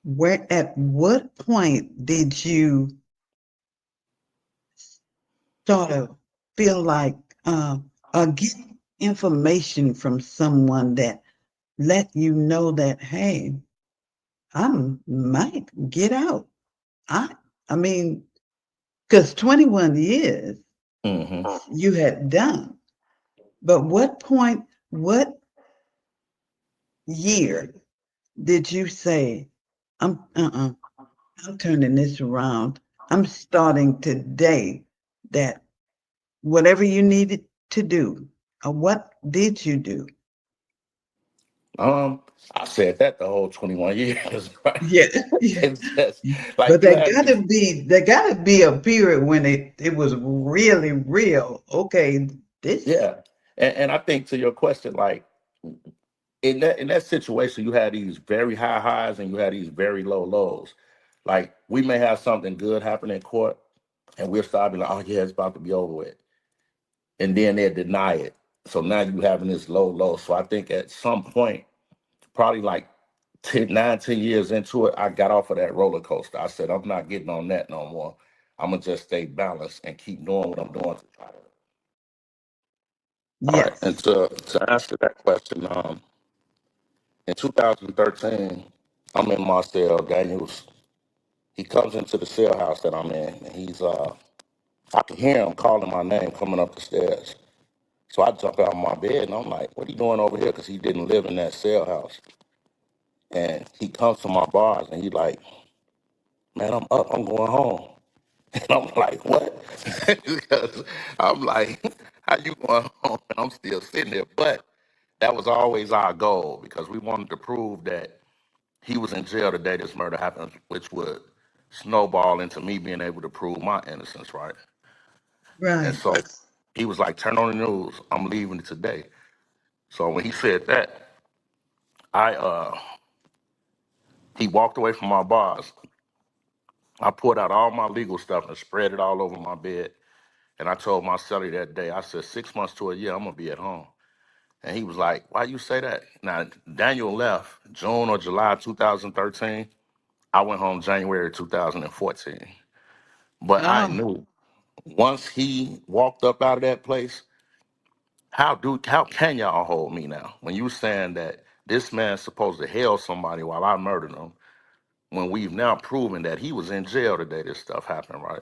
Speaker 1: where? At what point did you sort of feel like get information from someone that let you know that, hey, I might get out. I I mean, because 21 years
Speaker 2: Hmm.
Speaker 1: you had done, but what point, what year did you say, I'm turning this around. I'm starting today that whatever you needed to do, what did you do?
Speaker 2: Um, I said that the whole 21 years, right?
Speaker 1: Yeah, yeah.
Speaker 2: It's just like
Speaker 1: But
Speaker 2: you have these,
Speaker 1: there gotta be a period when it was really real. Okay, this.
Speaker 2: yeah. And I think to your question, like in that situation, you had these very high highs and you had these very low lows. Like we may have something good happen in court, and we'll start being like, oh yeah, it's about to be over with, and then they deny it. So now you having this low low. So I think at some point. Probably like 10 years into it, I got off of that roller coaster. I said, I'm not getting on that no more. I'm gonna just stay balanced and keep doing what I'm doing. All right, and
Speaker 1: Yes.
Speaker 2: to answer that question, in 2013, I'm in Marcel Daniels. He comes into the cell house that I'm in, and I can hear him calling my name coming up the stairs. So I jump out of my bed and I'm like, what are you doing over here? Because he didn't live in that cell house. And he comes to my bars and he like, man, I'm up, I'm going home. And I'm like, what? Because I'm like, how you going home? And I'm still sitting there. But that was always our goal because we wanted to prove that he was in jail the day this murder happened, which would snowball into me being able to prove my innocence, right? And
Speaker 1: Right.
Speaker 2: so he was like, turn on the news. I'm leaving today. So when he said that, I he walked away from my bars. I pulled out all my legal stuff and spread it all over my bed. And I told my celly that day, I said, 6 months to a year, I'm gonna be at home. And he was like, why you say that? Now Daniel left June or July 2013. I went home January 2014. But I
Speaker 1: Oh,
Speaker 2: knew once he walked up out of that place, how can y'all hold me now? When you saying that this man's supposed to hell somebody while I murdered him, when we've now proven that he was in jail the day this stuff happened, right?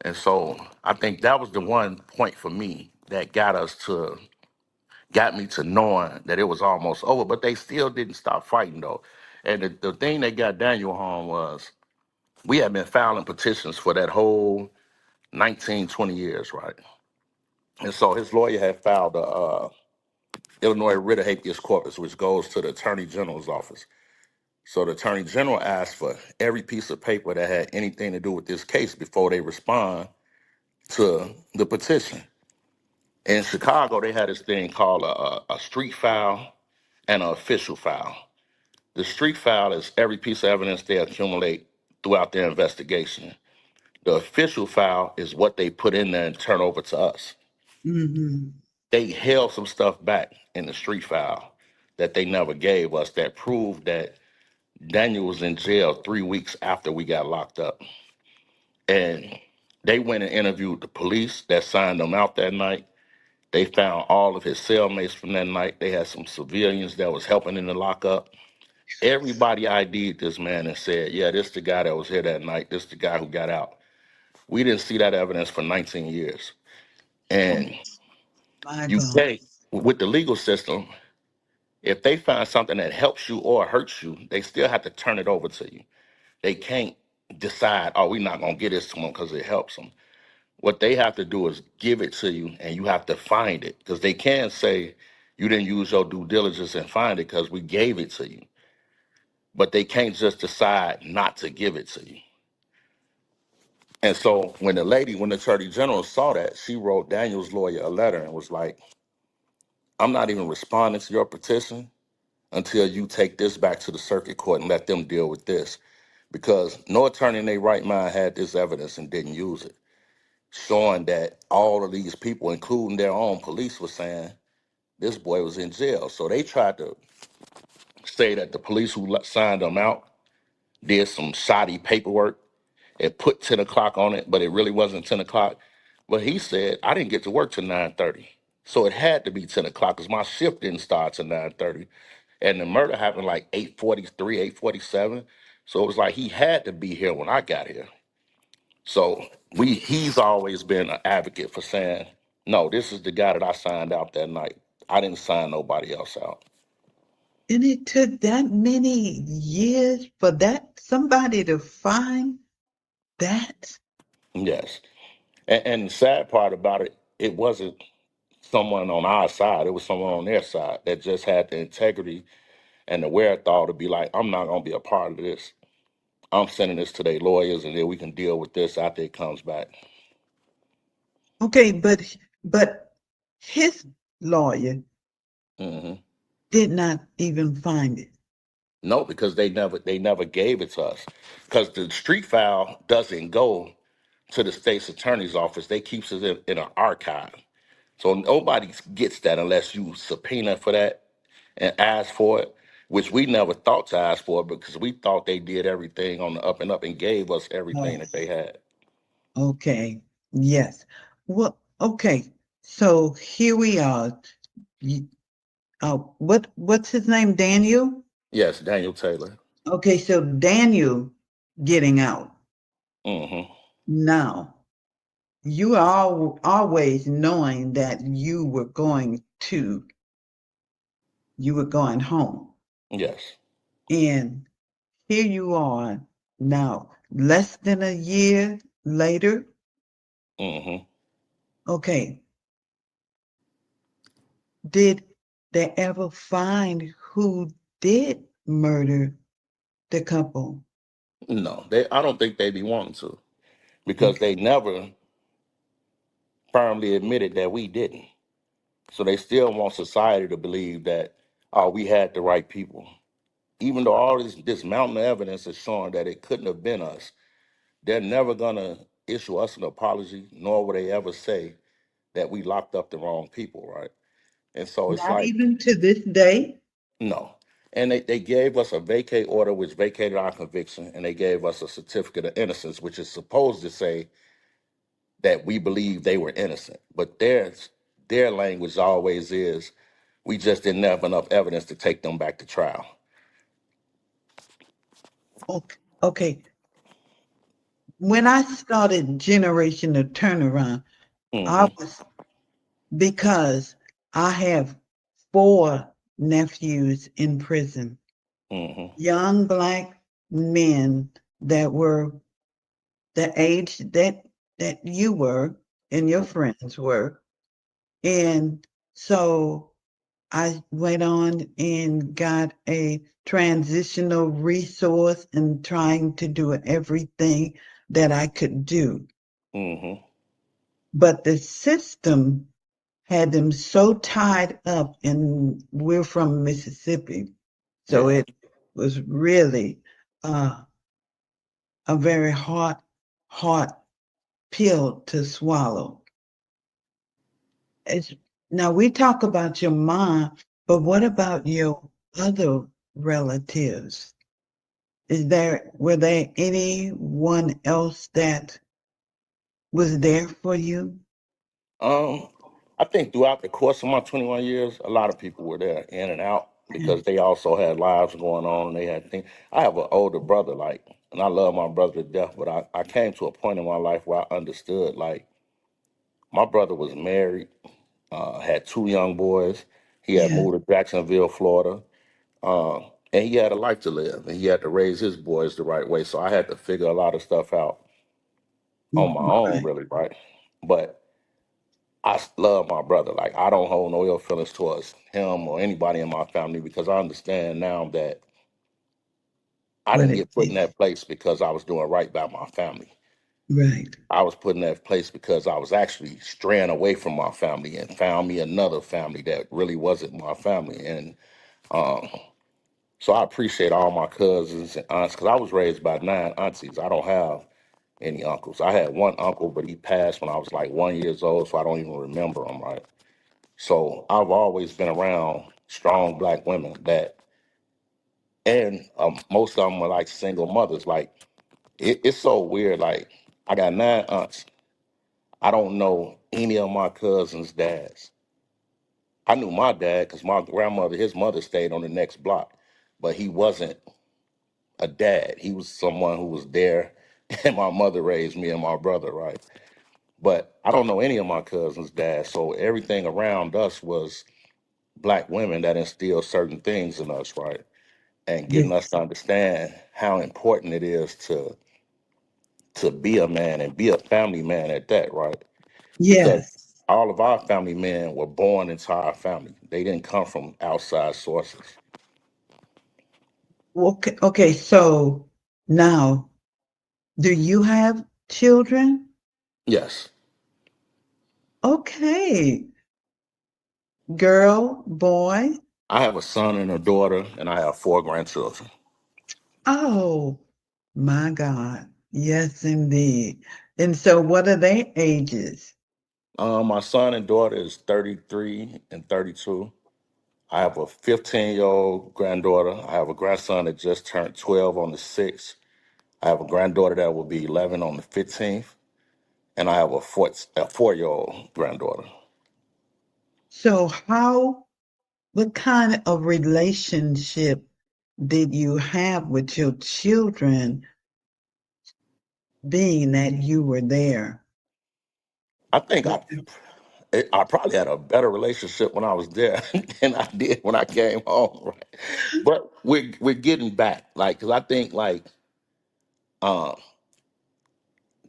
Speaker 2: And so I think that was the one point for me that got me to knowing that it was almost over. But they still didn't stop fighting though. And the thing that got Daniel home was we had been filing petitions for that whole 19, 20 years, right? And so his lawyer had filed a Illinois writ of habeas corpus, which goes to the Attorney General's office. So the Attorney General asked for every piece of paper that had anything to do with this case before they respond to the petition. In Chicago, they had this thing called a street file and an official file. The street file is every piece of evidence they accumulate throughout their investigation. The official file is what they put in there and turn over to us.
Speaker 1: mm-hmm.
Speaker 2: They held some stuff back in the street file that they never gave us that proved that Daniel was in jail 3 weeks after we got locked up. And they went and interviewed the police that signed them out that night. They found all of his cellmates from that night. They had some civilians that was helping in the lockup. Everybody ID'd this man and said, yeah, this the guy that was here that night. This the guy who got out. We didn't see that evidence for 19 years.
Speaker 1: Oh,
Speaker 2: And
Speaker 1: my
Speaker 2: you
Speaker 1: God.
Speaker 2: can't, with the legal system, if they find something that helps you or hurts you, they still have to turn it over to you. They can't decide, oh, we're not going to get this to them because it helps them. What they have to do is give it to you and you have to find it because they can't say you didn't use your due diligence and find it because we gave it to you. But they can't just decide not to give it to you. And so when the attorney general saw that, she wrote Daniel's lawyer a letter and was like, I'm not even responding to your petition until you take this back to the circuit court and let them deal with this. Because no attorney in their right mind had this evidence and didn't use it, showing that all of these people, including their own police, were saying this boy was in jail. So they tried to say that the police who signed him out did some shoddy paperwork. It put 10 o'clock on it, but it really wasn't 10 o'clock. But he said, I didn't get to work till 9:30. So it had to be 10 o'clock because my shift didn't start till 9:30. And the murder happened like 8:43, 8:47. So it was like he had to be here when I got here. So he's always been an advocate for saying, no, this is the guy that I signed out that night. I didn't sign nobody else out.
Speaker 1: And it took that many years for that somebody to find that.
Speaker 2: Yes. And the sad part about it, it wasn't someone on our side. It was someone on their side that just had the integrity and the wherewithal to be like, I'm not going to be a part of this. I'm sending this to their lawyers and then we can deal with this after it comes back.
Speaker 1: Okay, but his lawyer
Speaker 2: Hmm.
Speaker 1: did not even find it.
Speaker 2: No, because they never gave it to us. Because the street file doesn't go to the state's attorney's office. They keeps it in an archive. So nobody gets that unless you subpoena for that and ask for it. which we never thought to ask for because we thought they did everything on the up and up and gave us everything
Speaker 1: Oh,
Speaker 2: that they had.
Speaker 1: okay. Yes. Well, okay. So here we are. You, what's his name? Daniel?
Speaker 2: Yes, Daniel Taylor.
Speaker 1: Okay, so Daniel getting out.
Speaker 2: Hmm.
Speaker 1: Now, you are always knowing that you were going home.
Speaker 2: Yes.
Speaker 1: And here you are now, less than a year later.
Speaker 2: Hmm.
Speaker 1: Okay, did they ever find who did murder the couple?
Speaker 2: No, they. I don't think they be wanting to because
Speaker 1: Okay.
Speaker 2: they never firmly admitted that we didn't. So they still want society to believe that, oh, we had the right people. Even though all this mountain of evidence is showing that it couldn't have been us, they're never gonna issue us an apology, nor will they ever say that we locked up the wrong people, right? And so it's
Speaker 1: Not
Speaker 2: like,
Speaker 1: even to this day?
Speaker 2: no. And they gave us a vacate order, which vacated our conviction, and they gave us a certificate of innocence, which is supposed to say that we believe they were innocent. But their language always is, we just didn't have enough evidence to take them back to trial.
Speaker 1: Okay. Okay. When I started Generation of Turnaround, I
Speaker 2: Hmm.
Speaker 1: was because I have four nephews in prison,
Speaker 2: Hmm.
Speaker 1: young black men that were the age that you were and your friends were. And so I went on and got a transitional resource and trying to do everything that I could do.
Speaker 2: Hmm.
Speaker 1: But the system had them so tied up, and we're from Mississippi. So
Speaker 2: Yeah.
Speaker 1: it was really uh, a very hard pill to swallow. It's, now we talk about your mom, but what about your other relatives? Were there anyone else that was there for you?
Speaker 2: Um, I think throughout the course of my 21 years, a lot of people were there in and out because they also had lives going on and they had things. I have an older brother, like, and I love my brother to death, but I came to a point in my life where I understood, like, my brother was married, had two young boys. He had
Speaker 1: Yeah.
Speaker 2: moved to Jacksonville, Florida, uh, and he had a life to live and he had to raise his boys the right way. So I had to figure a lot of stuff out on my own,
Speaker 1: Right.
Speaker 2: really, right? But love my brother. Like I don't hold no ill feelings towards him or anybody in my family because I understand now that I
Speaker 1: What
Speaker 2: didn't
Speaker 1: it
Speaker 2: get put in
Speaker 1: is.
Speaker 2: that place because I was doing right by my family.
Speaker 1: Right.
Speaker 2: I was put in that place because I was actually straying away from my family and found me another family that really wasn't my family. And um, so I appreciate all my cousins and aunts because I was raised by nine aunties. I don't have any uncles. I had one uncle, but he passed when I was like 1 years old, so I don't even remember him, right? So I've always been around strong black women that, and most of them were like single mothers. Like it's so weird. Like I got nine aunts. I don't know any of my cousins' dads. I knew my dad because my grandmother, his mother stayed on the next block, but he wasn't a dad. He was someone who was there, and my mother raised me and my brother, right? But I don't know any of my cousins' dads. So everything around us was black women that instilled certain things in us, right? And getting us to
Speaker 1: Yes.
Speaker 2: understand how important it is to be a man and be a family man at that, right? Because
Speaker 1: Yes.
Speaker 2: all of our family men were born into our family. They didn't come from outside sources.
Speaker 1: Okay. Okay. So now, do you have children?
Speaker 2: Yes,
Speaker 1: Okay. Girl, boy.
Speaker 2: I have a son and a daughter, and I have four grandchildren.
Speaker 1: Oh, my God. Yes, indeed. And so, what are their ages?
Speaker 2: My son and daughter is 33 and 32. I have a 15-year-old granddaughter. I have a grandson that just turned 12 on the 6th. I have a granddaughter that will be 11 on the 15th. And I have a 4-year-old granddaughter.
Speaker 1: So what kind of relationship did you have with your children being that you were there?
Speaker 2: I think I probably had a better relationship when I was there than I did when I came home. Right? But we're getting back, like, because I think like uh,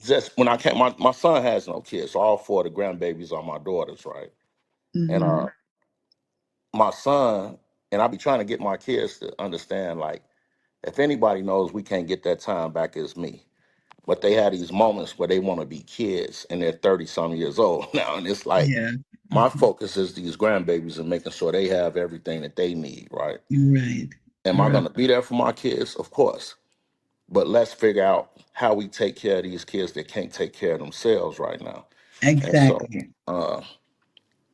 Speaker 2: just when I came, my son has no kids, so all four of the grandbabies are my daughters, right? And
Speaker 1: Hmm.
Speaker 2: my son and I be trying to get my kids to understand, like, if anybody knows we can't get that time back, it's me. But they had these moments where they want to be kids and they're 30 some years old now. And it's like,
Speaker 1: Yeah.
Speaker 2: my focus is these grandbabies and making sure they have everything that they need, right?
Speaker 1: Right.
Speaker 2: Am I
Speaker 1: Right.
Speaker 2: going to be there for my kids? Of course. But let's figure out how we take care of these kids that can't take care of themselves right now. And so,
Speaker 1: Exactly.
Speaker 2: uh,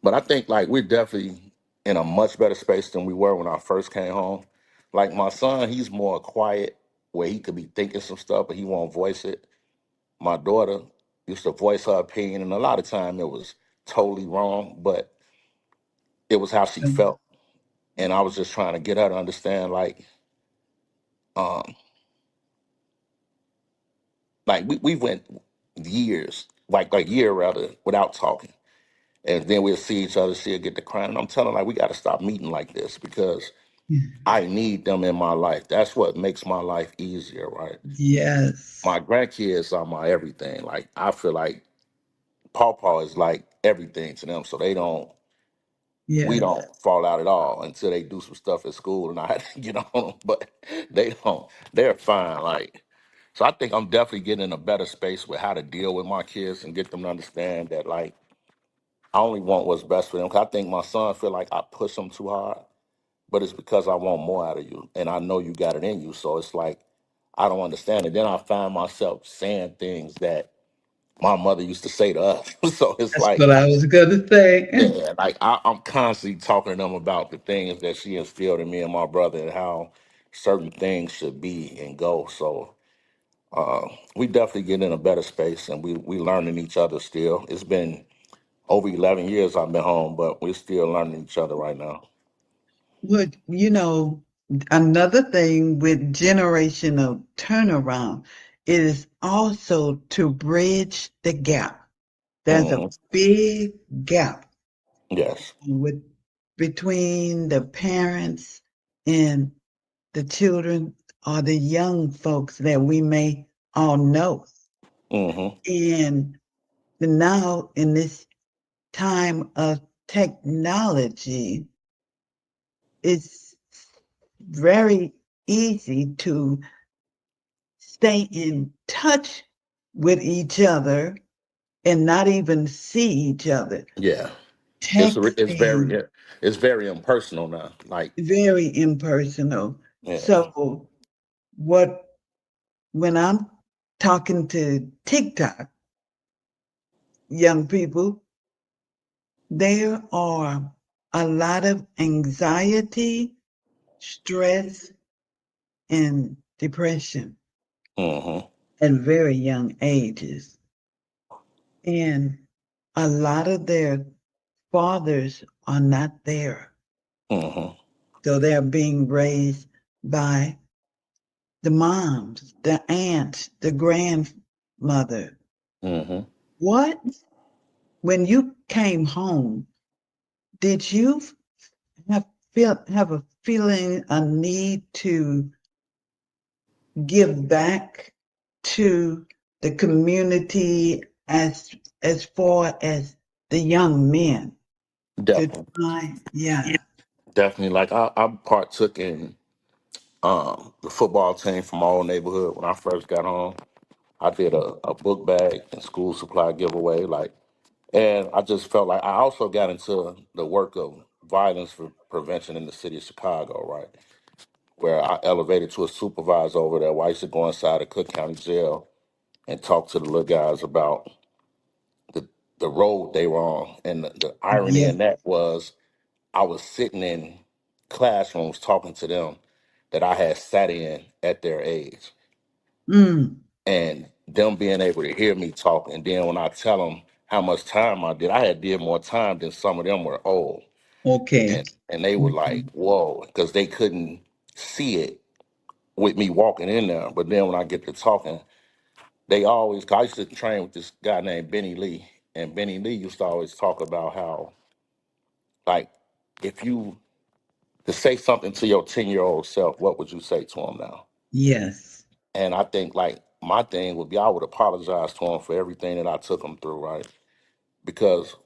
Speaker 2: but I think like we're definitely in a much better space than we were when I first came home. Like my son, he's more quiet where he could be thinking some stuff, but he won't voice it. My daughter used to voice her opinion, and a lot of time it was totally wrong, but it was how she felt. And I was just trying to get her to understand, um, like we went years, like year rather, without talking, and then we'll see each other. She'll get to crying, and I'm telling her like we got to stop meeting like this because I need them in my life. That's what makes my life easier, right?
Speaker 1: Yes.
Speaker 2: My grandkids are my everything. Like I feel like Paw is like everything to them, so we
Speaker 1: Yes.
Speaker 2: don't fall out at all until they do some stuff at school and I have to get on them. But they don't. They're fine. Like so, I think I'm definitely getting in a better space with how to deal with my kids and get them to understand that like I only want what's best for them. 'Cause I think my son feel like I push him too hard, but it's because I want more out of you, and I know you got it in you. So it's like I don't understand it. Then I find myself saying things that my mother used to say to us. So it's
Speaker 1: That's
Speaker 2: like
Speaker 1: what I was going to say.
Speaker 2: yeah, like I'm constantly talking to them about the things that she instilled in me and my brother and how certain things should be and go. So uh, we definitely get in a better space and we learning each other still. It's been over 11 years I've been home, but we're still learning each other right now.
Speaker 1: Well, another thing with generational turnaround is also to bridge the gap. There's a
Speaker 2: Hmm.
Speaker 1: big gap
Speaker 2: Yes.
Speaker 1: with between the parents and the children or the young folks that we may all know.
Speaker 2: Hmm.
Speaker 1: And now in this time of technology, it's very easy to stay in touch with each other and not even see each other.
Speaker 2: Yeah.
Speaker 1: Texting,
Speaker 2: It's very impersonal now. Like
Speaker 1: very impersonal.
Speaker 2: yeah.
Speaker 1: So what when I'm talking to TikTok young people, there are a lot of anxiety, stress, and depression
Speaker 2: Hmm.
Speaker 1: at very young ages. And a lot of their fathers are not there.
Speaker 2: Hmm.
Speaker 1: So they're being raised by the moms, the aunts, the grandmother.
Speaker 2: Hmm.
Speaker 1: What, when you came home, did you have a feeling, a need to give back to the community as far as the young men to
Speaker 2: Definitely.
Speaker 1: try? Yeah.
Speaker 2: Definitely. Like I partook in the football team from my old neighborhood when I first got home. I did a book bag and school supply giveaway, like, and I just felt like I also got into the work of violence for prevention in the city of Chicago, right, where I elevated to a supervisor over there. Where I used to go inside the Cook County Jail and talk to the little guys about the the road they were on, and the irony
Speaker 1: Yeah.
Speaker 2: in that was I was sitting in classrooms talking to them that I had sat in at their age,
Speaker 1: Mm.
Speaker 2: and them being able to hear me talk. And then when I tell them how much time I did, I had did more time than some of them were old,
Speaker 1: Okay.
Speaker 2: and they were like,
Speaker 1: Mhm.
Speaker 2: "Whoa," because they couldn't see it with me walking in there. But then when I get to talking, they always. 'Cause I used to train with this guy named Benny Lee, and Benny Lee used to always talk about how, like, if you to say something to your 10-year-old self, what would you say to him now?
Speaker 1: Yes.
Speaker 2: And I think like my thing would be I would apologize to him for everything that I took him through, right? Because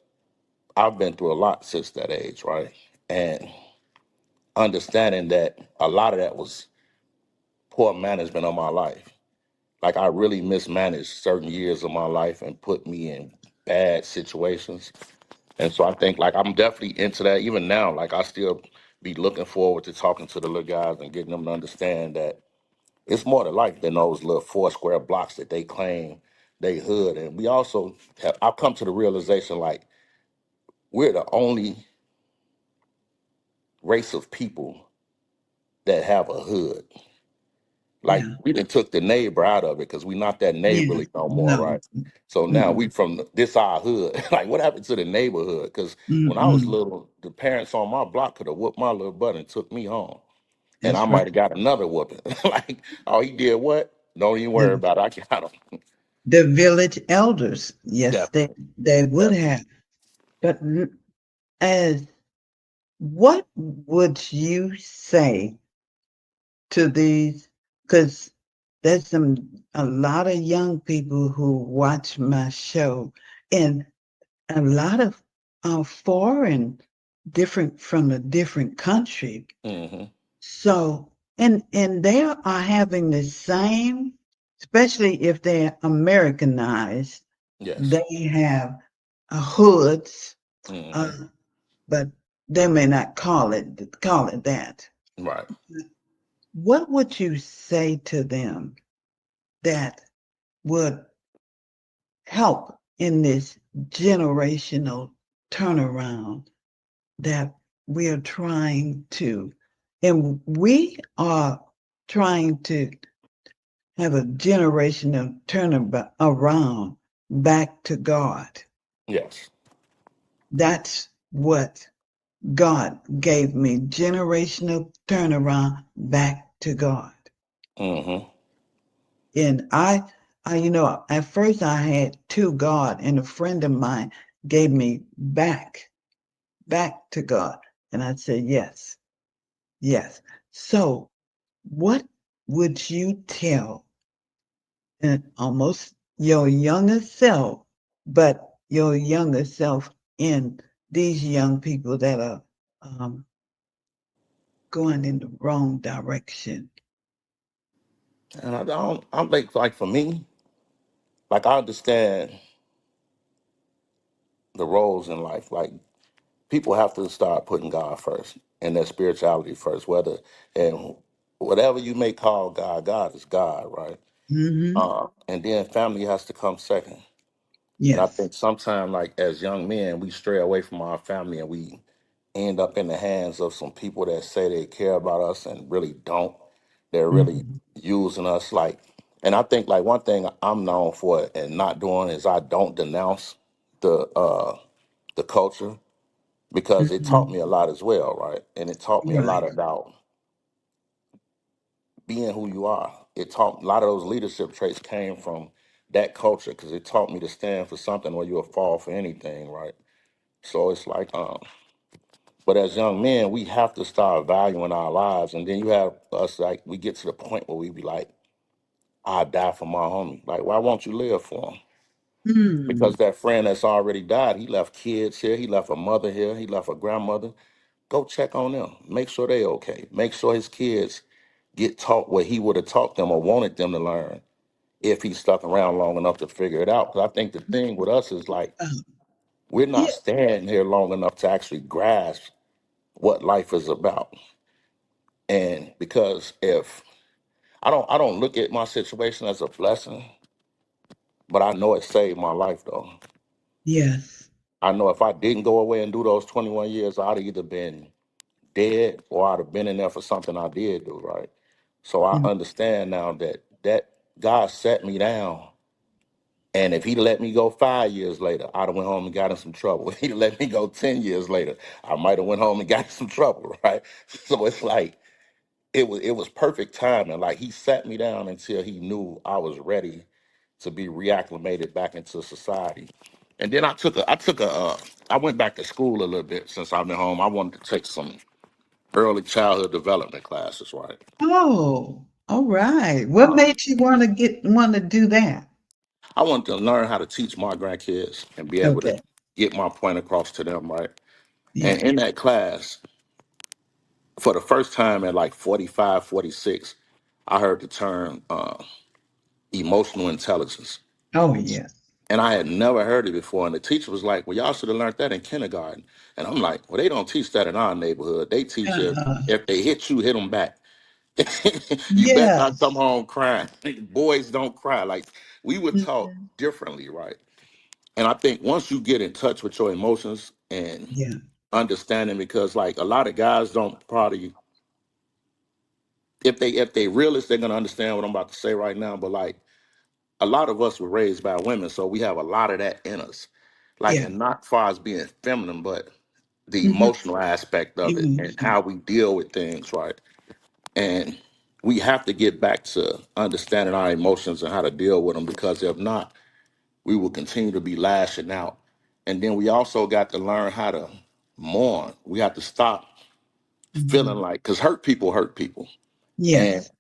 Speaker 2: I've been through a lot since that age, right? And understanding that a lot of that was poor management of my life. Like I really mismanaged certain years of my life and put me in bad situations. And so I think like I'm definitely into that even now. Like I still be looking forward to talking to the little guys and getting them to understand that it's more to life than those little four square blocks that they claim they hood. And we also have, I've come to the realization like we're the only race of people that have a hood. Like
Speaker 1: Yeah.
Speaker 2: we done took the neighbor out of it because we not that
Speaker 1: Yes.
Speaker 2: neighborly no more,
Speaker 1: No.
Speaker 2: right? So now
Speaker 1: Mm-mm.
Speaker 2: we from this our hood. Like what happened to the neighborhood? Because when I was
Speaker 1: Mm-mm.
Speaker 2: little, the parents on my block could have whooped my little butt and took me home, and I
Speaker 1: That's right.
Speaker 2: might have got another whooping. Like, oh, he did what? Don't even worry
Speaker 1: The
Speaker 2: about it. I got him.
Speaker 1: the village elders, yes,
Speaker 2: Definitely,
Speaker 1: they would
Speaker 2: definitely.
Speaker 1: have. But as what would you say to these? Because there's a lot of young people who watch my show, and a lot of foreign, different from a different country.
Speaker 2: Hmm.
Speaker 1: So, and they are having the same, especially if they're Americanized.
Speaker 2: Yes.
Speaker 1: They have hoods, uh,
Speaker 2: Hmm.
Speaker 1: but they may not call it that.
Speaker 2: Right.
Speaker 1: What would you say to them that would help in this generational turnaround that we are trying to, and we are trying to have a generational around back to God.
Speaker 2: Yes.
Speaker 1: That's what God gave me, generational turnaround back to God.
Speaker 2: Hmm.
Speaker 1: And at first I had to God, and a friend of mine gave me back to God. And I said, yes, yes. So, what would you tell almost your younger self, but your younger self in these young people that are um, going in the wrong direction?
Speaker 2: And I don't. I'm like for me, like I understand the roles in life. Like people have to start putting God first and their spirituality first. Whether and whatever you may call God, God is God, right?
Speaker 1: Hmm.
Speaker 2: And then family has to come second. And I
Speaker 1: Yes.
Speaker 2: think sometimes, like as young men, we stray away from our family and we end up in the hands of some people that say they care about us and really don't. They're really
Speaker 1: Hmm.
Speaker 2: using us like, and I think like one thing I'm known for and not doing is I don't denounce the culture because it taught
Speaker 1: Hmm.
Speaker 2: me a lot as well, right? And it taught me a lot
Speaker 1: Right.
Speaker 2: about being who you are. It taught a lot of those leadership traits came from that culture because it taught me to stand for something or you'll fall for anything, right? So it's like, but as young men, we have to start valuing our lives. And then you have us like we get to the point where we be like, I die for my homie. Like, why won't you live for him?
Speaker 1: Hmm.
Speaker 2: Because that friend that's already died, he left kids here, he left a mother here, he left a grandmother. Go check on them. Make sure they okay. Make sure his kids get taught what he would have taught them or wanted them to learn if he stuck around long enough to figure it out. Because I think the thing with us is like
Speaker 1: Uh,
Speaker 2: we're
Speaker 1: yeah.
Speaker 2: not staying here long enough to actually grasp what life is about. And because if I don't look at my situation as a blessing, but I know it saved my life though.
Speaker 1: Yes.
Speaker 2: I know if I didn't go away and do those 21 years, I'd either been dead or I'd have been in there for something I did do, right? So I
Speaker 1: Mm.
Speaker 2: understand now that God set me down. And if he'd let me go 5 years later, I'd have went home and got in some trouble. If he'd let me go 10 years later, I might have went home and got in some trouble, right? So it's like it was perfect timing. Like he sat me down until he knew I was ready to be reacclimated back into society. And then I went back to school a little bit since I've been home. I wanted to take some early childhood development classes, right?
Speaker 1: Oh, all right. What
Speaker 2: Uh,
Speaker 1: made you want to do that?
Speaker 2: I wanted to learn how to teach my grandkids and be able to
Speaker 1: Okay.
Speaker 2: get my point across to them, right?
Speaker 1: Yeah.
Speaker 2: And in that class, for the first time at like 45, 46, I heard the term emotional intelligence.
Speaker 1: Oh, yeah.
Speaker 2: And I had never heard it before. And the teacher was like, well, y'all should have learned that in kindergarten. And I'm like, well, they don't teach that in our neighborhood. They teach
Speaker 1: Uh-huh.
Speaker 2: if they hit you, hit them back. You better not come
Speaker 1: Yes.
Speaker 2: home crying. Boys don't cry. Like we were taught
Speaker 1: Mhm.
Speaker 2: differently, right? And I think once you get in touch with your emotions and
Speaker 1: Yeah.
Speaker 2: understanding, because like a lot of guys don't probably, if they realists, they're gonna understand what I'm about to say right now. But like a lot of us were raised by women, so we have a lot of that in us. Like,
Speaker 1: Yeah.
Speaker 2: and not far as being feminine, but the
Speaker 1: Hmm.
Speaker 2: emotional aspect of it and
Speaker 1: Emotion.
Speaker 2: how we deal with things, right? And we have to get back to understanding our emotions and how to deal with them, because if not, we will continue to be lashing out. And then we also got to learn how to mourn. We have to stop feeling
Speaker 1: Mhm.
Speaker 2: like, because hurt people hurt people. And
Speaker 1: Yes.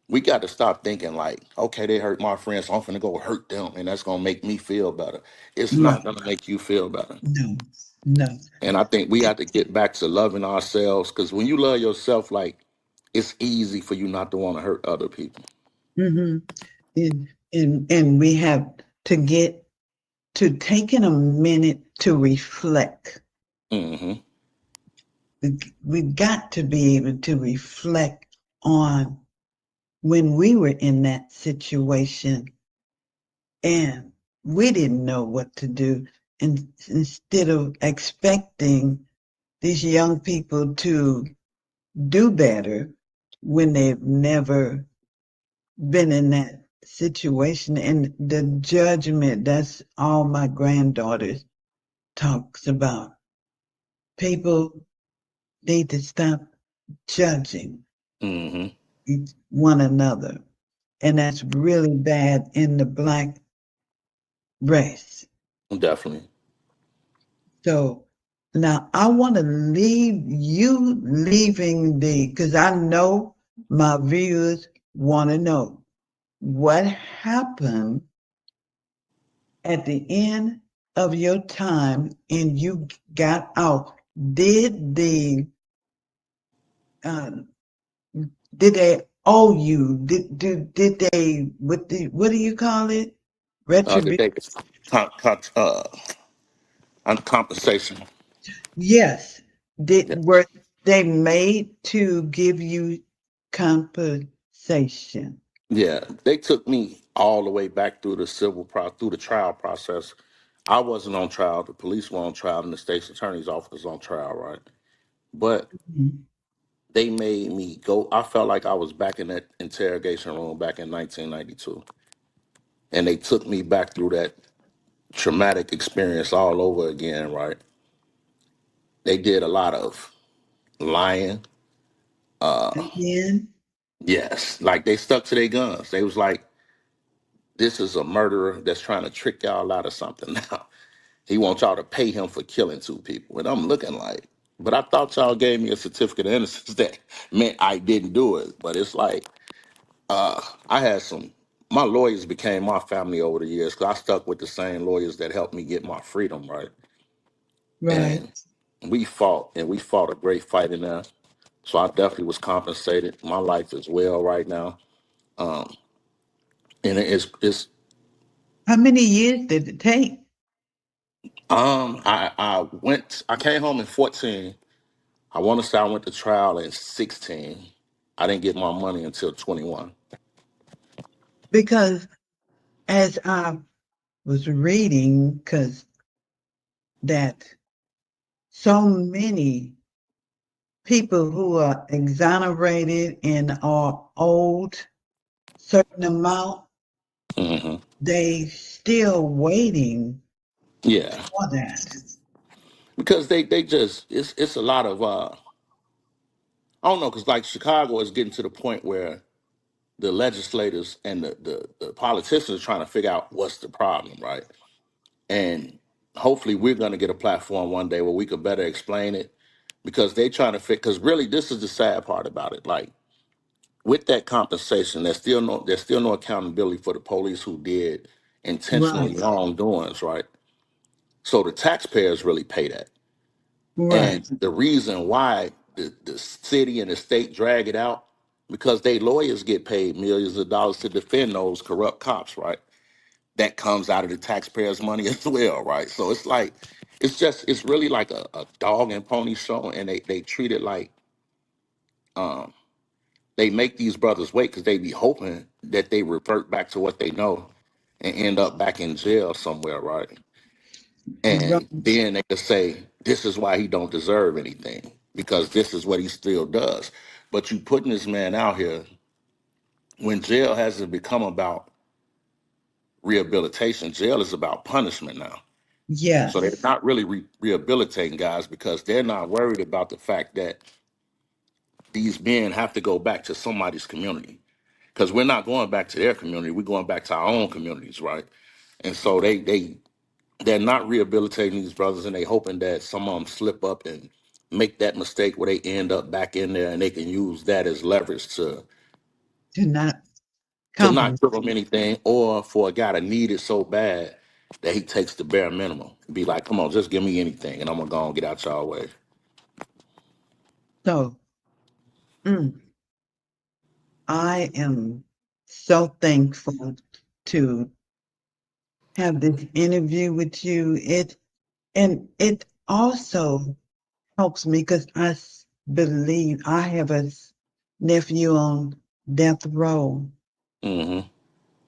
Speaker 2: we got to stop thinking like, okay, they hurt my friends, so I'm finna go hurt them, and that's gonna make me feel better. It's not
Speaker 1: Right.
Speaker 2: gonna make you feel better.
Speaker 1: No. No.
Speaker 2: And I think we have to get back to loving ourselves, because when you love yourself, like it's easy for you not to want to hurt other people.
Speaker 1: Hmm. And we have to get to taking a minute to reflect.
Speaker 2: Hmm.
Speaker 1: We got to be able to reflect on when we were in that situation and we didn't know what to do. And instead of expecting these young people to do better when they've never been in that situation, and the judgment, that's all my granddaughters talks about. People need to stop judging
Speaker 2: Hmm.
Speaker 1: one another, and that's really bad in the Black race.
Speaker 2: Definitely.
Speaker 1: So now I want to leave you leaving because I know my viewers want to know what happened at the end of your time and you got out. Did the uh, did they owe you? Did they what do you call it?
Speaker 2: Did
Speaker 1: Retribution?
Speaker 2: they on compensation?
Speaker 1: Yes. Did
Speaker 2: Yes.
Speaker 1: were they made to give you compensation?
Speaker 2: Yeah, they took me all the way back through through the trial process. I wasn't on trial. The police were on trial, and the state's attorney's office was on trial, right? But
Speaker 1: Mhm.
Speaker 2: they made me go. I felt like I was back in that interrogation room back in 1992, and they took me back through that traumatic experience all over again, right? They did a lot of lying.
Speaker 1: Again?
Speaker 2: Yes, like they stuck to their guns. They was like, "This is a murderer that's trying to trick y'all out of something now. He wants y'all to pay him for killing two people." And I'm looking like, but I thought y'all gave me a certificate of innocence that meant I didn't do it. But it's like, I had some. My lawyers became my family over the years because I stuck with the same lawyers that helped me get my freedom, right?
Speaker 1: Right.
Speaker 2: And we fought a great fight in there. So I definitely was compensated. My life is well right now. Um, and it's
Speaker 1: How many years did it take?
Speaker 2: I came home in 14. I want to say I went to trial in 16. I didn't get my money until 21.
Speaker 1: Because as I was reading, because that so many people who are exonerated and are owed certain amount,
Speaker 2: Hmm.
Speaker 1: they still waiting
Speaker 2: Yeah,
Speaker 1: for that.
Speaker 2: because they just it's a lot of I don't know, because like Chicago is getting to the point where the legislators and the politicians are trying to figure out what's the problem, right? And hopefully we're going to get a platform one day where we could better explain it, because they trying to fit. Because really, this is the sad part about it. Like with that compensation, there's still no accountability for the police who did intentionally
Speaker 1: Right,
Speaker 2: wrongdoings, right? So the taxpayers really pay that.
Speaker 1: right.
Speaker 2: And the reason why the city and the state drag it out, because they lawyers get paid millions of dollars to defend those corrupt cops, right? That comes out of the taxpayers' money as well, right? So it's like it's really like a dog and pony show, and they treat it like um they make these brothers wait because they be hoping that they revert back to what they know and end up back in jail somewhere, right?
Speaker 1: Right.
Speaker 2: And then they just say this is why he don't deserve anything, because this is what he still does. But you putting this man out here when jail hasn't become about rehabilitation. Jail is about punishment now. So they're
Speaker 1: Yes.
Speaker 2: not really rehabilitating guys because they're not worried about the fact that these men have to go back to somebody's community. Because we're not going back to their community, we're going back to our own communities, right? And so they're not rehabilitating these brothers, and they hoping that some of them slip up and make that mistake where they end up back in there, and they can use that as leverage
Speaker 1: To not
Speaker 2: to not give
Speaker 1: compensate.
Speaker 2: them anything, or for a guy to need it so bad that he takes the bare minimum and be like, come on, just give me anything and I'm gonna go and get out y'all way.
Speaker 1: So mm, I am so thankful to have this interview with you. It also helps me because believe I have a nephew on death row,
Speaker 2: Hmm.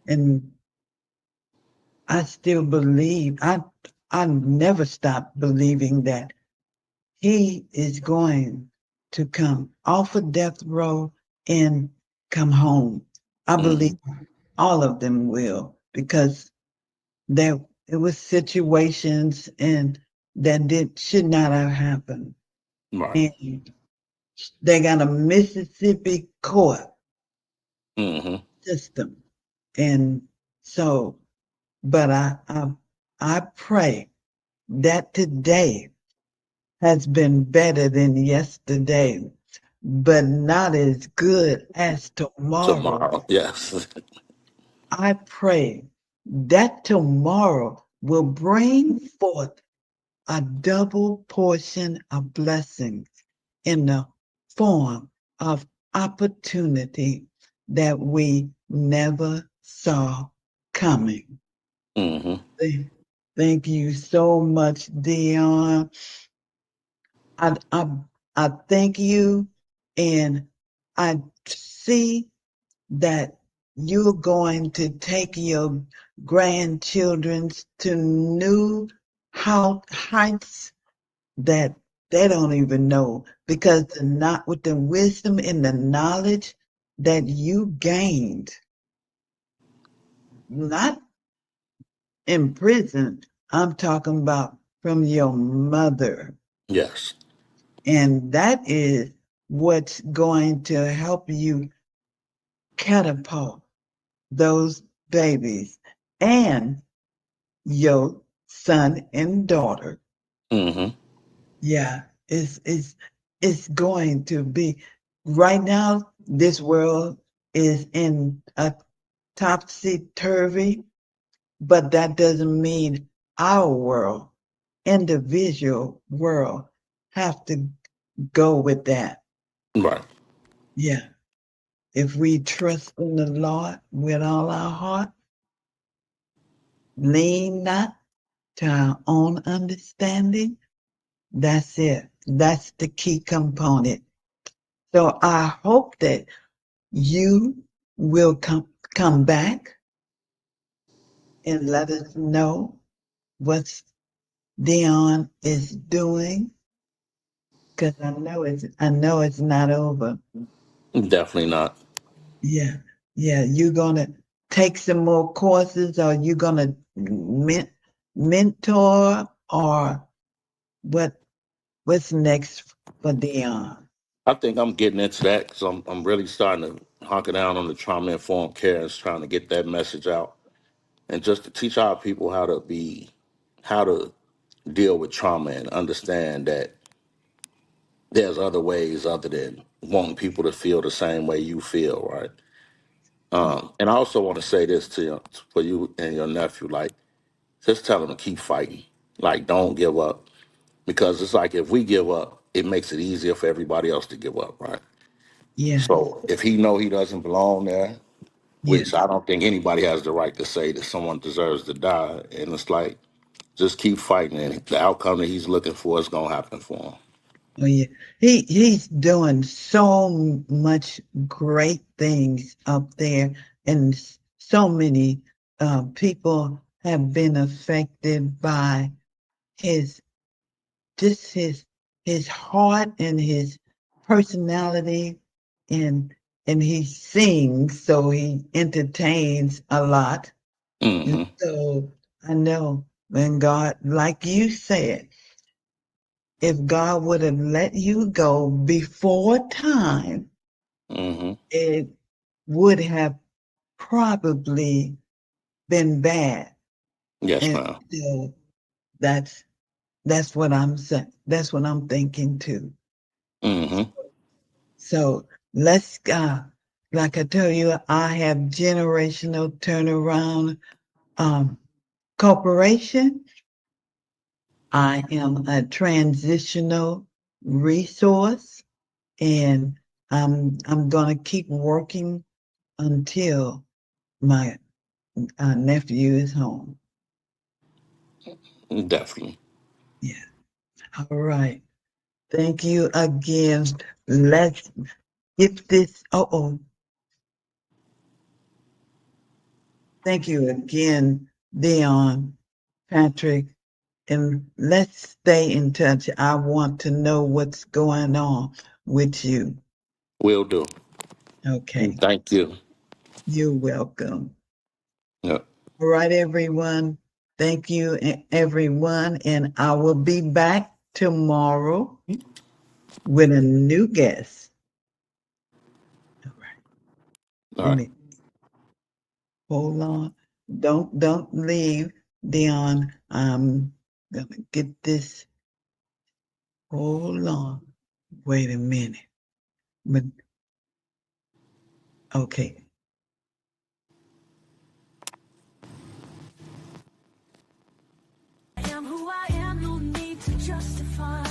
Speaker 1: and I still believe I never stop believing that he is going to come off of death row and come home. I believe
Speaker 2: Hmm.
Speaker 1: all of them will, because there it was situations and that did should not have happened.
Speaker 2: Right.
Speaker 1: And they got a Mississippi court
Speaker 2: Hmm.
Speaker 1: system. And so, but I pray that today has been better than yesterday, but not as good as tomorrow.
Speaker 2: Tomorrow, yes.
Speaker 1: I pray that tomorrow will bring forth a double portion of blessings in the form of opportunity that we never saw coming.
Speaker 2: Hmm.
Speaker 1: Thank you so much, Deon. I, I, I thank you, and I see that you're going to take your grandchildren to new heights that they don't even know, because not with the wisdom and the knowledge that you gained, not in prison. I'm talking about from your mother.
Speaker 2: Yes.
Speaker 1: And that is what's going to help you catapult those babies and your son and daughter.
Speaker 2: Hmm.
Speaker 1: Yeah, it's going to be right now. This world is in a topsy turvy, but that doesn't mean our world, individual world, have to go with that.
Speaker 2: Right.
Speaker 1: Yeah, if we trust in the Lord with all our heart, lean not to our own understanding. That's it. That's the key component. So I hope that you will come back and let us know what Deon is doing because I know it's not over.
Speaker 2: Definitely not.
Speaker 1: Yeah, yeah. You gonna take some more courses, or you gonna mentor, or what? What's next for Deon?
Speaker 2: I think I'm getting into that because I'm really starting to hunker down on the trauma informed care and trying to get that message out and just to teach our people how to deal with trauma and understand that there's other ways other than wanting people to feel the same way you feel, right? And I also want to say this to you, for you and your nephew, like, just tell him to keep fighting. Like, don't give up. Because it's like if we give up, it makes it easier for everybody else to give up, right?
Speaker 1: Yeah,
Speaker 2: So if he know he doesn't belong there,
Speaker 1: yeah.
Speaker 2: which I don't think anybody has the right to say that someone deserves to die, and it's like, just keep fighting, and the outcome that he's looking for is gonna happen for him.
Speaker 1: Oh yeah, he's doing so much great things up there, and so many people have been affected by his just his heart and his personality, and he sings, so he entertains a lot. And
Speaker 2: Hmm.
Speaker 1: so I know when God, like you said, if God would have let you go before time,
Speaker 2: Hmm.
Speaker 1: it would have probably been bad.
Speaker 2: Yes,
Speaker 1: And
Speaker 2: ma'am.
Speaker 1: so that's that's what I'm saying. That's what I'm thinking too.
Speaker 2: Hmm.
Speaker 1: So let's like I tell you, I have generational turnaround um corporation. I am a transitional resource, and I'm gonna keep working until my nephew is home.
Speaker 2: Definitely.
Speaker 1: Yeah. All right. Thank you again. Let's get this. Oh. Thank you again, Deon, Patrick, and let's stay in touch. I want to know what's going on with you.
Speaker 2: Will do.
Speaker 1: Okay.
Speaker 2: Thank you.
Speaker 1: You're welcome.
Speaker 2: Yeah.
Speaker 1: All right, everyone. Thank you, everyone. And I will be back tomorrow with a new guest. All right.
Speaker 2: All
Speaker 1: Let
Speaker 2: right.
Speaker 1: me hold on. Don't leave, Dion. I'm gonna get this. Hold on. Wait a minute. But okay.
Speaker 3: I am who I am, no need to justify.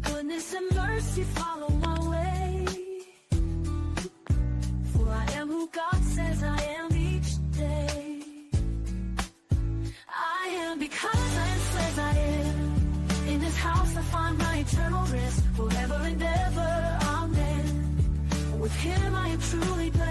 Speaker 3: Goodness and mercy follow my way. For I am who God says I am each day. I am because I am says I am. In this house I find my eternal rest. Forever and ever, amen. With him I am truly blessed.